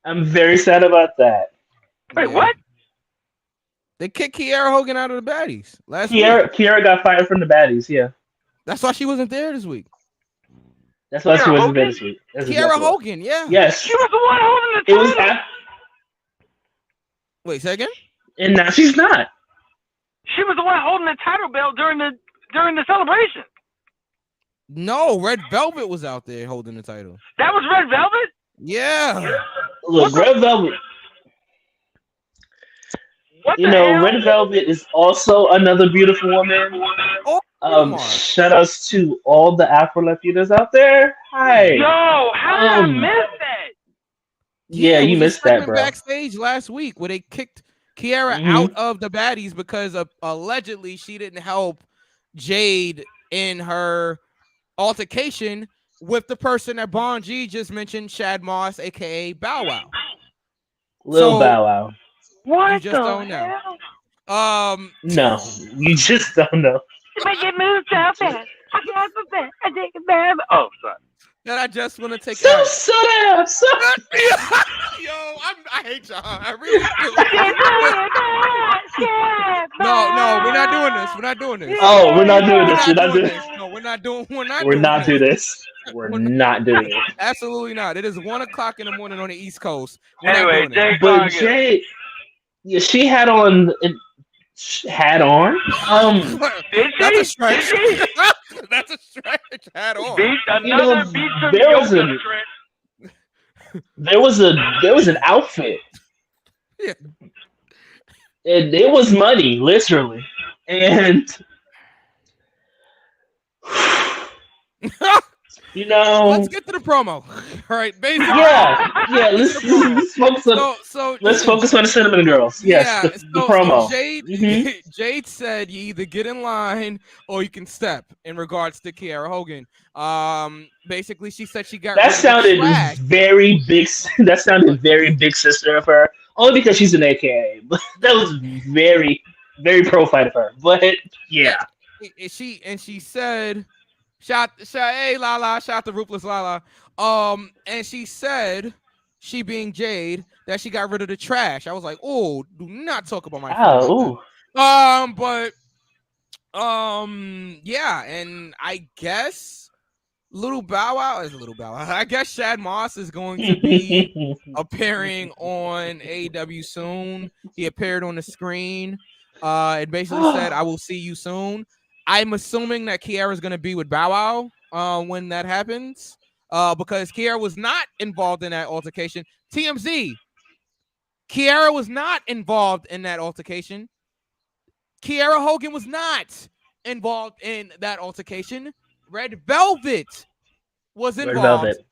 I'm very sad about that. Wait, what? They kicked Kiera Hogan out of the baddies last week. Kiera got fired from the baddies, yeah. That's why she wasn't there this week. That's why she Kiera wasn't there Hogan? this week. That's Kiera exactly why. Hogan, yeah. Yes. She was the one holding the It was title. Wait, say again? and now she's not. She was the one holding the title belt during the celebration. No, Red Velvet was out there holding the title. That was Red Velvet? Yeah. Look, Red Velvet. What You the know, hell? Red Velvet is also another beautiful woman. Oh, come on. Shout outs to all the Afro Latinas out there. Hi. Yo, how did I Um, miss that? Yeah, it you was a missed that, segment bro. backstage last week where they kicked Kiera Mhm. out of the baddies because of allegedly she didn't help Jade in her altercation with the person that Bon G just mentioned, Shad Moss, aka Bow Wow. Lil So- Bow Wow. What You just the don't know. hell? No, you just don't know. Make it move so fast. I got so fast. I take it back. Oh, sorry. That I just want to take So, out. so damn, so. Yo, I hate y'all. I really do. No, we're not doing this. We're not doing this. Oh, we're not doing this. We're We're not doing this. No, we're not doing. We're not. We're doing not this. doing this. We're not doing it. Absolutely not. It is 1:00 in the morning on the East Coast. We're not Anyway, doing it. Jake But Cargill. Jay, yeah, she had on. Had on. Did That's a she? stretch. Did she? That's a stretch. Hat on. Beat You know, another beat from there was yoga a- stretch. There was an outfit. Yeah. And it was money, literally. And you know, Let's get to the promo. All right, basically. yeah. Let's focus on. So Let's focus on the Cinnamon Girls. Yes, the promo. So Jade, Mhm. Jade said you either get in line or you can step in regards to Kiera Hogan. Basically, she said she got rid That of the sounded trash. very big. That sounded very big sister of her. Only because she's an AKA. But that was very, very pro fight of her. But yeah, She said, shout, hey Lala, shout to Ruthless Lala. And she said, she being Jade, that she got rid of the trash. I was like, oh, do not talk about my friend like that. Yeah, and I guess Little Bow Wow is Little Bow Wow. I guess Shad Moss is going to be appearing on AEW soon. He appeared on the screen. It basically said, I will see you soon. I'm assuming that Kiera is going to be with Bow Wow when that happens, because Kiera was not involved in that altercation. TMZ, Kiera was not involved in that altercation. Kiera Hogan was not involved in that altercation. Red Velvet was Red involved Velvet.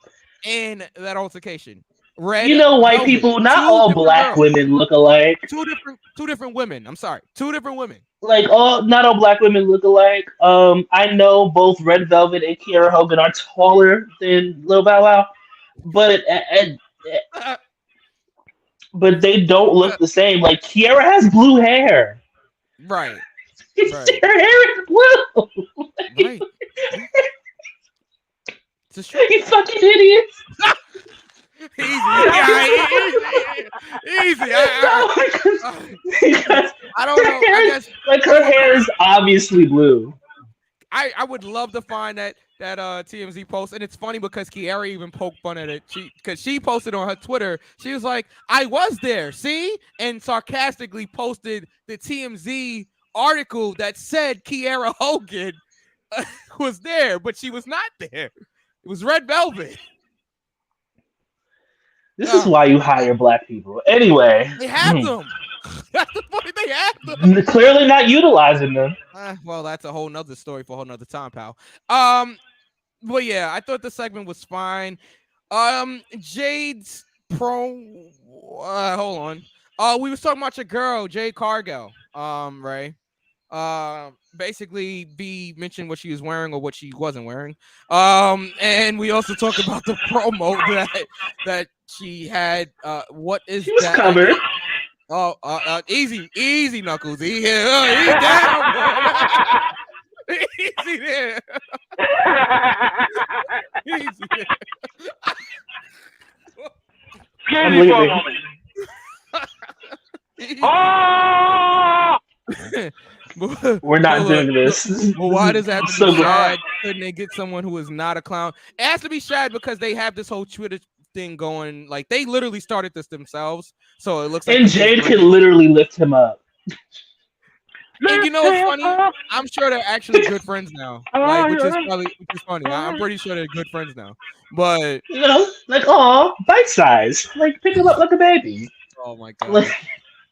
in that altercation. Red, You know, white Velvet, people, not two all different black girls, women look alike. two different women. I'm sorry, two different women. Like not all black women look alike. I know both Red Velvet and Kiera Hogan are taller than Lil Bow Wow, but but they don't look the same. Like Kiera has blue hair. Right, right, Her hair is blue. right. It's true. You fucking idiots. Easy, easy. Because I don't know. I guess like her hair is obviously blue. I would love to find that TMZ post, and it's funny because Kiara even poked fun at it. She posted on her Twitter. She was like, "I was there, see," and sarcastically posted the TMZ article that said Kiara Hogan was there, but she was not there. It was Red Velvet. This is why you hire black people. Anyway, They had them. That's the point. They had them. Clearly not utilizing them. Well, that's a whole nother story for a whole nother time, pal. But yeah, I thought the segment was fine. Jade's hold on. We was talking about your girl, Jade Cargill. Ray. Basically B mentioned what she was wearing or what she wasn't wearing. And we also talked about the promo that she had. What is she was that? covered. Easy, Knuckles. He's down. Easy there. Easy there. Excuse me for a moment. We're not doing this. Well, why does that have to So be good. Shad? Couldn't they get someone who is not a clown? It has to be Shad because they have this whole Twitter thing going. Like they literally started this themselves, so it looks like. And Jade can literally lift him up. And you know what's funny? I'm sure they're actually good friends now. Like, which is funny. I'm pretty sure they're good friends now. But You know, like, oh, bite size. Like, pick him up like a baby. oh my god. Like,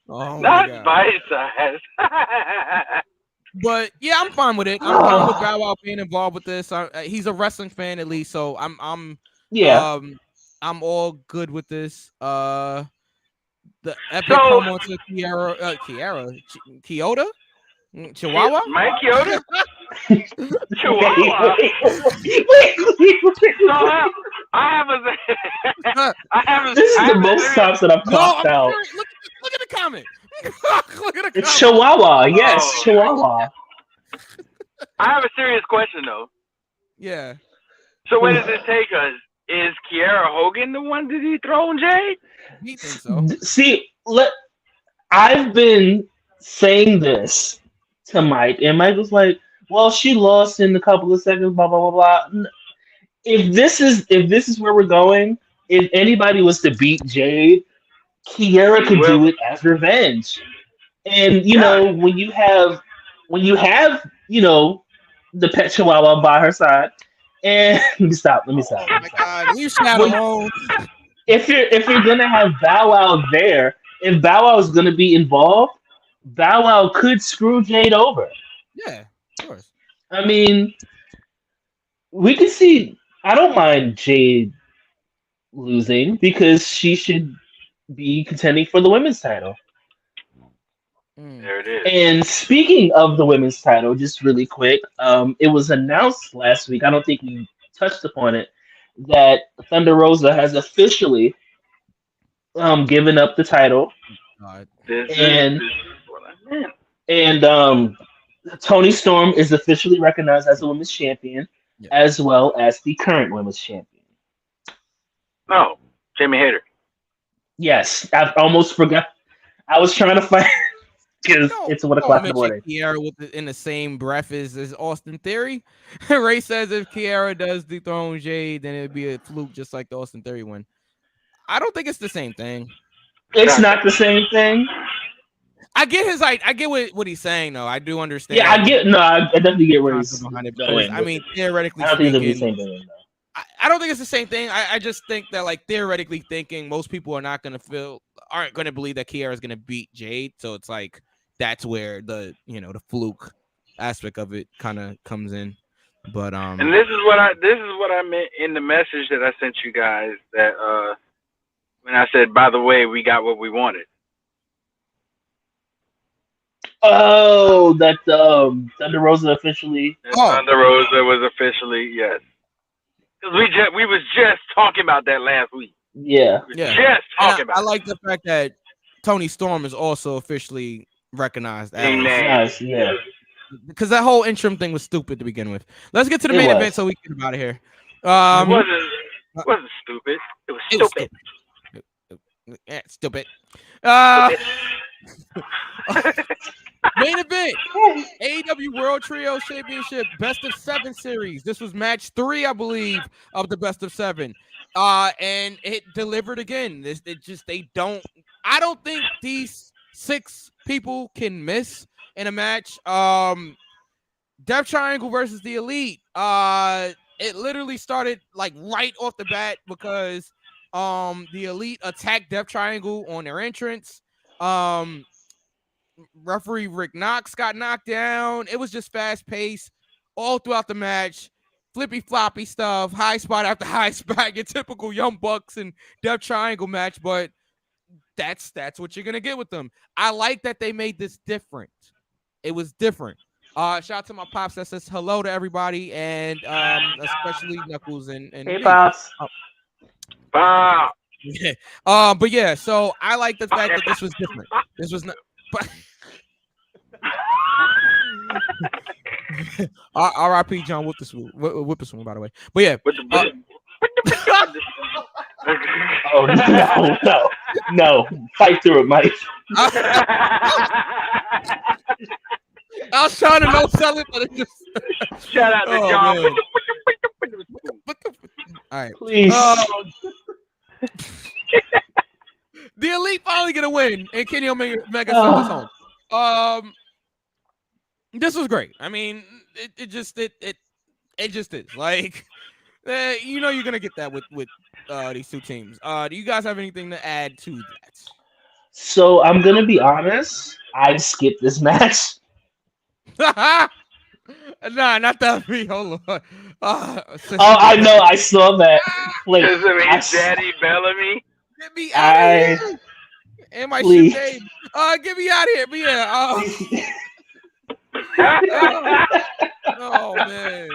Oh my Not god. bite size. But yeah, I'm fine with it. I'm fine with Bow Wow being involved with this. He's a wrestling fan at least, so I'm yeah. I'm all good with this. The epic So- promo to Kyoto, Chihuahua. Mike Kyoto? Wait. Chihuahua. So I have a. This is the most times that I've No, clocked I'm out. sure, look at the comment. Look at the It's comment. Chihuahua. Yes, Oh. Chihuahua. I have a serious question though. Yeah. So where does this take us? Is Kiera Hogan the one to dethrone Jade? He thinks so. See, I've been saying this to Mike, and Mike was like, "Well, she lost in a couple of seconds." Blah blah blah blah. If this is where we're going, if anybody was to beat Jade, Kiera could do it as revenge. And you know, when you have the pet chihuahua by her side, and let me stop. Oh my god, you shout alone. If you're gonna have Bow Wow there, if Bow Wow is gonna be involved, Bow Wow could screw Jade over. Yeah, of course. I mean, we can see. I don't mind Jade losing because she should be contending for the women's title. There it is. And speaking of the women's title, just really quick, it was announced last week. I don't think we touched upon it that Thunder Rosa has officially given up the title, and Toni Storm is officially recognized as the women's champion, as well as the current women's champion. No, Jamie Hayter. Yes, I almost forgot. I was trying to find because it's 1 o'clock in the morning. Kiara in the same breath as Austin Theory. Ray says if Kiara does dethrone Jade, then it'd be a fluke just like the Austin Theory one. I don't think it's the same thing. It's not the same thing. I get what he's saying though. I do understand. Yeah, I definitely get where he's behind it. going. I mean, theoretically I don't think speaking, it's the same thing. I don't think it's the same thing. I just think that, like, theoretically thinking, most people aren't going to believe that Kiara is going to beat Jade. So it's like that's where the fluke aspect of it kind of comes in. But And this is what I meant in the message that I sent you guys. That when I said, by the way, we got what we wanted. Oh, that Thunder Rosa officially. And Thunder Rosa was officially yes. Because we was just talking about that last week. Yeah. Yeah. Just talking about. I like the fact that Tony Storm is also officially recognized as. Nice, yeah. Because that whole interim thing was stupid to begin with. Let's get to the main event so we can get out of here. It wasn't stupid. It was stupid. Yeah, stupid. Main event, AEW World Trio Championship Best of 7 series. This was match 3, I believe, of the Best of 7. And it delivered again. I don't think these 6 people can miss in a match. Death Triangle versus the Elite. It literally started like right off the bat because the Elite attacked Death Triangle on their entrance. Referee Rick Knox got knocked down. It was just fast paced all throughout the match. Flippy floppy stuff, high spot after high spot, your typical Young Bucks and Death Triangle match, but that's what you're gonna get with them. I like that they made this different. It was different. Shout out to my pops that says hello to everybody, and especially Knuckles and hey pops. But yeah, so I like the fact that this was different. This was not. But R.I.P. John Whipperspoon, by the way. But yeah. Oh no! Fight through it, Mike. I was trying to no sell it, but it just. Shout out to John. All right, please. The Elite finally get a win, and Kenny Omega sent us home. This was great. I mean, it just is like, you're gonna get that with these 2 teams. Do you guys have anything to add to that? So I'm gonna be honest. I skipped this match. Nah, not that me. Hold on. I know. I saw that. Like, Daddy Bellamy. Get me out of here. And my shit name. Get me out of here. But yeah. Oh man.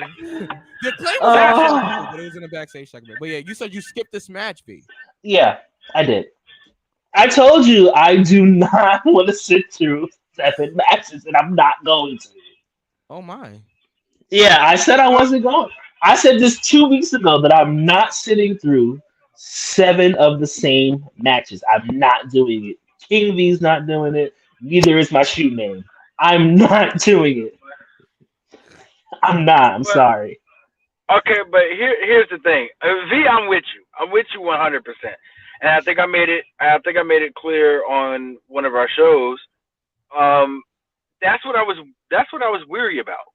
The play was actually, but it was in the backstage segment. But yeah, you said you skipped this match, B. Yeah, I did. I told you I do not want to sit through 7 matches, and I'm not going to. Oh my. Yeah, I said I wasn't going. I said this 2 weeks ago that I'm not sitting through 7 of the same matches. I'm not doing it. King V's not doing it. Neither is my shoe name. I'm not doing it. I'm not. I'm sorry. Okay, but here's the thing. V, I'm with you. I'm with you 100%. And I think I made it clear on one of our shows. That's what I was weary about.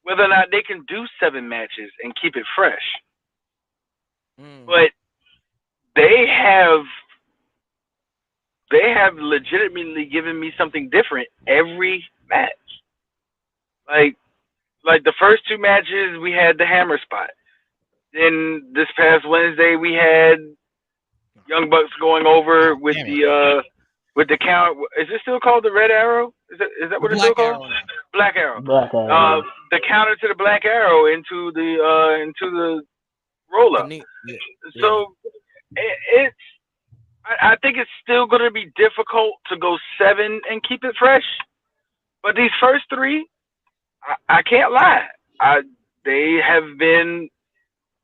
Whether or not they can do 7 matches and keep it fresh. But they have legitimately given me something different every match. Like the first 2 matches, we had the hammer spot. Then this past Wednesday, we had Young Bucks going over with the count. Is it still called the Red Arrow? Is that what it's still called? Black Arrow. Black Arrow. The counter to the Black Arrow into the roll up. Yeah. So I think it's still going to be difficult to go 7 and keep it fresh. But these first 3, I can't lie. They have been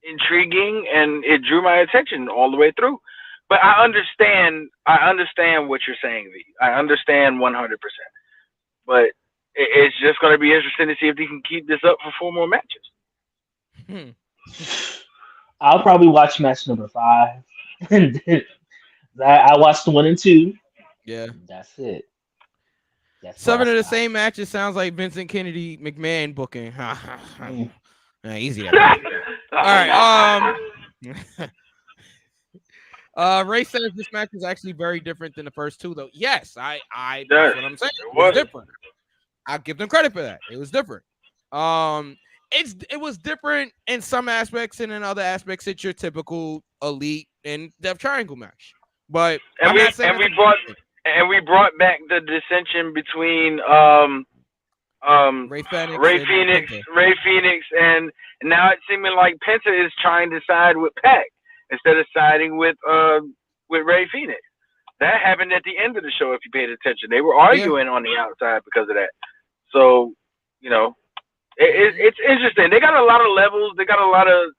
intriguing, and it drew my attention all the way through. But I understand what you're saying, V. I understand 100%. But it's just going to be interesting to see if they can keep this up for 4 more matches. I'll probably watch match number 5. I watched 1 and 2. Yeah. That's it. 7 of the same matches sounds like Vincent Kennedy McMahon booking. Easy. All right. Ray says this match is actually very different than the first 2, though. Yes, that's what I'm saying. It was different. I'll give them credit for that. It was different. it was different in some aspects, and in other aspects, it's your typical elite and Death Triangle match. But I'm not saying we brought back the dissension between Ray Phoenix, Ray Phoenix, and now it's seeming like Penta is trying to side with Pac instead of siding with Ray Phoenix. That happened at the end of the show. If you paid attention, they were arguing on the outside because of that. So, you know, it's interesting. They got a lot of levels. They got a lot of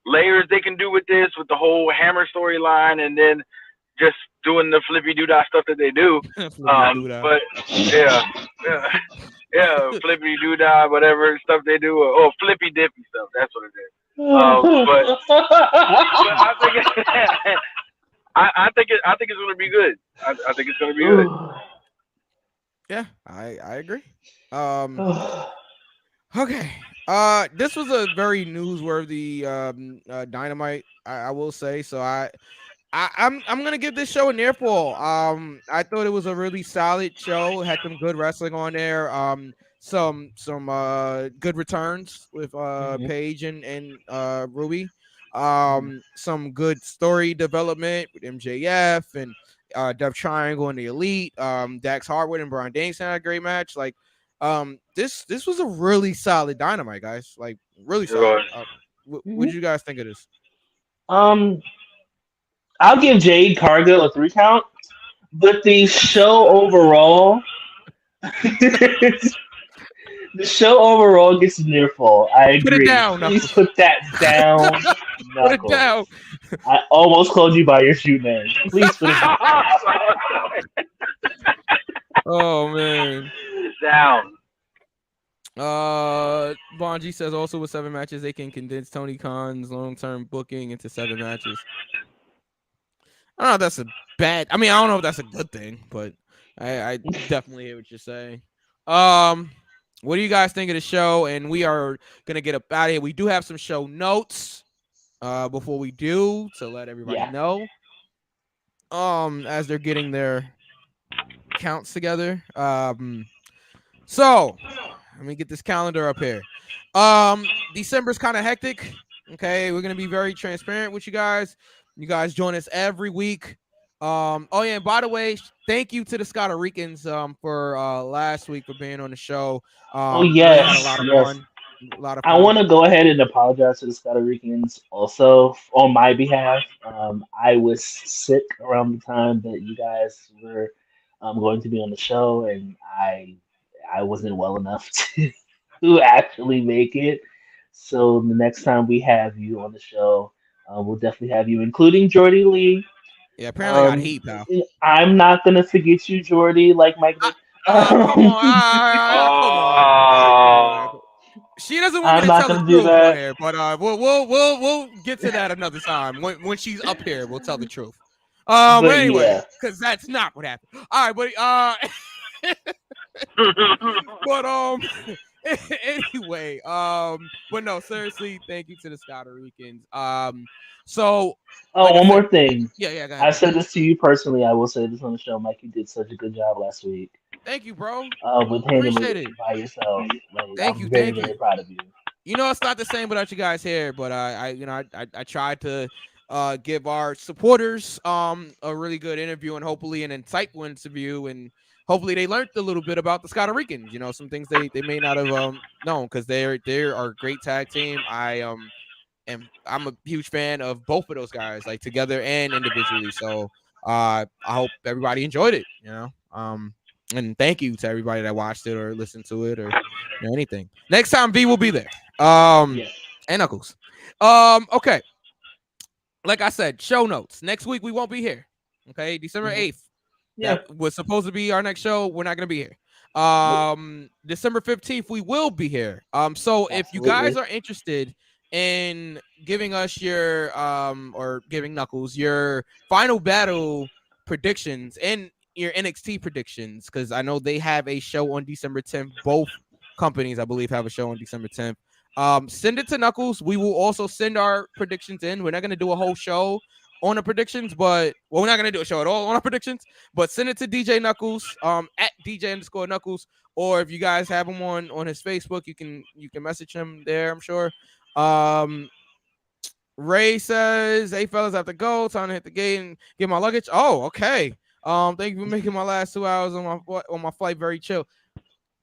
layers they can do with this, with the whole Hammer storyline, and then just doing the flippy doodah stuff that they do. But flippy doodah, whatever stuff they do, or flippy dippy stuff. That's what it is. But I think it's going to be good. I think it's going to be good. Yeah, I agree. Okay. This was a very newsworthy Dynamite, I will say. So I'm gonna give this show a near fall. I thought it was a really solid show. It had some good wrestling on there. Some good returns with Paige and Ruby. Some good story development with MJF and Death Triangle and the Elite. Dax Harwood and Brian Danielson had a great match. Like, this was a really solid Dynamite, guys. Like, really solid. What did you guys think of this? I'll give Jade Cargill a 3 count, but the show overall, gets a near fall. I agree. Put it down. Please put that down. Put it down. I almost called you by your shoe name. Please put it down. Oh man. Down. Bonji says also with 7 matches they can condense Tony Khan's long-term booking into 7 matches. I don't know if that's a bad. I mean, I don't know if that's a good thing, but I definitely hear what you're saying. What do you guys think of the show? And we are gonna get up out of here. We do have some show notes before we do to let everybody know. As they're getting their counts together. So let me get this calendar up here. December's kind of hectic. Okay, we're gonna be very transparent with you guys. You guys join us every week. Oh yeah, and by the way, thank you to the Costa Ricans for last week for being on the show. Yes. A lot of fun. I want to go ahead and apologize to the Costa Ricans also on my behalf. I was sick around the time that you guys were going to be on the show, and I wasn't well enough to actually make it. So the next time we have you on the show, we'll definitely have you, including Jordy Lee. Yeah, apparently I got heat, pal. I'm not going to forget you, Jordy, like Mike did. Come on. She doesn't want me to tell the truth on here, but we'll get to that another time. When she's up here, we'll tell the truth. But anyway, because that's not what happened. All right, but anyway, but no, seriously, thank you to the Costa Ricans. So one more thing. Yeah, go ahead. I said this to you personally. I will say this on the show. Mike, you did such a good job last week. Thank you, bro. With handling it by yourself. Thank you. Very proud of you. You know, it's not the same without you guys here, but I tried to give our supporters a really good interview and hopefully an insightful interview, and hopefully they learned a little bit about the Costa Ricans. You know, some things they may not have known, because they are a great tag team. And I'm a huge fan of both of those guys, like together and individually. So I hope everybody enjoyed it, you know. And thank you to everybody that watched it or listened to it or anything. Next time V will be there. And Knuckles. Okay. Like I said, show notes. Next week we won't be here. Okay, December 8th. Yeah. That was supposed to be our next show. We're not gonna be here. December 15th, we will be here. So if you guys are interested in giving us your or giving Knuckles your final battle predictions and your NXT predictions, because I know they have a show on December 10th. Both companies, I believe, have a show on December 10th. Send it to Knuckles. We will also send our predictions in. We're not going to do a whole show on the predictions, but we're not going to do a show at all on our predictions, but send it to DJ Knuckles at DJ_Knuckles, or if you guys have him on his Facebook, you can message him there. I'm sure. Ray says, "Hey fellas, I have to go. Time to hit the gate and get my luggage." Oh, okay. Thank you for making my last 2 hours on my flight very chill.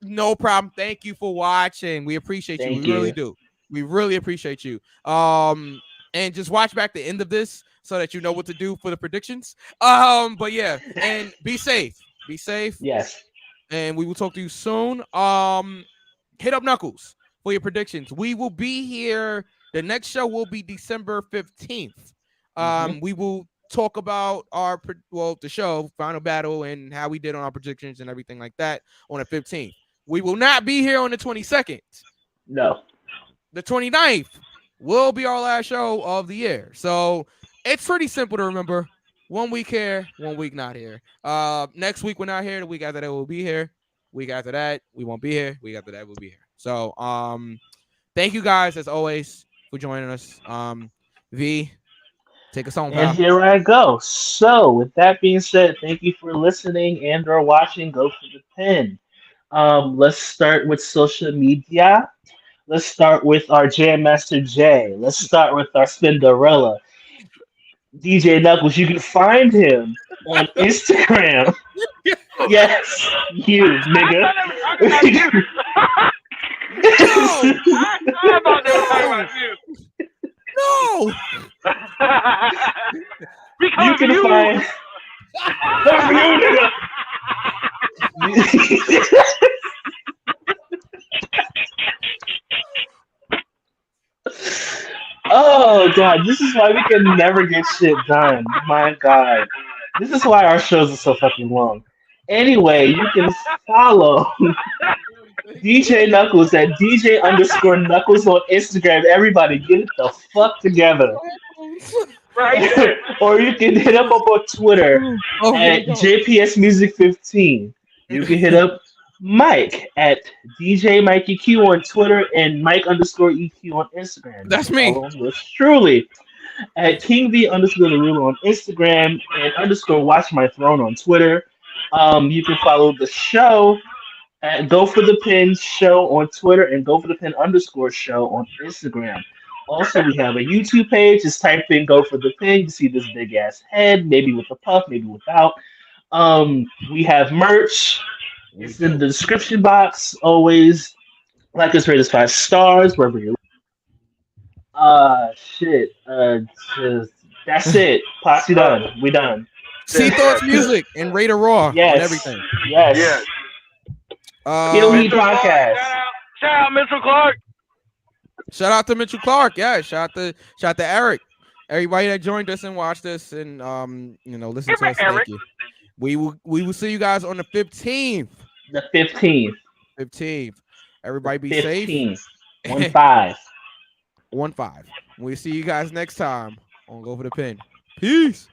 No problem. Thank you for watching. We appreciate you. Thank We really you. do. We really appreciate you. And just watch back the end of this so that you know what to do for the predictions. But yeah, and be safe. Be safe. Yes. And we will talk to you soon. Hit up Knuckles for your predictions. We will be here. The next show will be December 15th. We will talk about the show, Final Battle, and how we did on our predictions and everything like that on the 15th. We will not be here on the 22nd. No. The 29th will be our last show of the year. So it's pretty simple to remember. 1 week here, 1 week not here. Next week we're not here. The week after that we'll be here. Week after that we won't be here. Week after that we'll be here. So thank you guys as always for joining us. V, take us home, pal. And here I go. So, with that being said, thank you for listening and/or watching. Go for the pin. Let's start with social media. Let's start with our Jam Master J. Let's start with our Spinderella. DJ Knuckles, you can find him on Instagram. Yes, you, nigga. No! You can find. Oh god, this is why we can never get shit done. My god. This is why our shows are so fucking long. Anyway, you can follow DJ Knuckles at DJ_Knuckles on Instagram. Everybody get it the fuck together. Right. Or you can hit up on Twitter at JPS Music 15. You can hit up Mike at DJ Mikey Q on Twitter and Mike_EQ on Instagram. That's me. Follow yours truly at King V_the ruler on Instagram and _Watch My Throne on Twitter. You can follow the show at Go for the Pin Show on Twitter and Go for the Pin _show on Instagram. Also, we have a YouTube page. Just type in Go for the Pin. You see this big ass head, maybe with a puff, maybe without. We have merch. It's in the description box. Always like us, rate us 5 stars wherever you're. Shit. That's it. Posse done. We done. See Thoughts Music and Raider Raw Yes. on everything. Yes. Yes. Kill Me Mr. Clark, Podcast. Shout out, Mr. Clark. Shout out to Mitchell Clark. Yeah, shout out to Eric. Everybody that joined us and watched us and listen to us. Thank you. We will see you guys on the 15th. The 15th. 15th. Everybody be 15th. safe. 1-5. 1-5. We'll see you guys next time on Go for the Pin. Peace.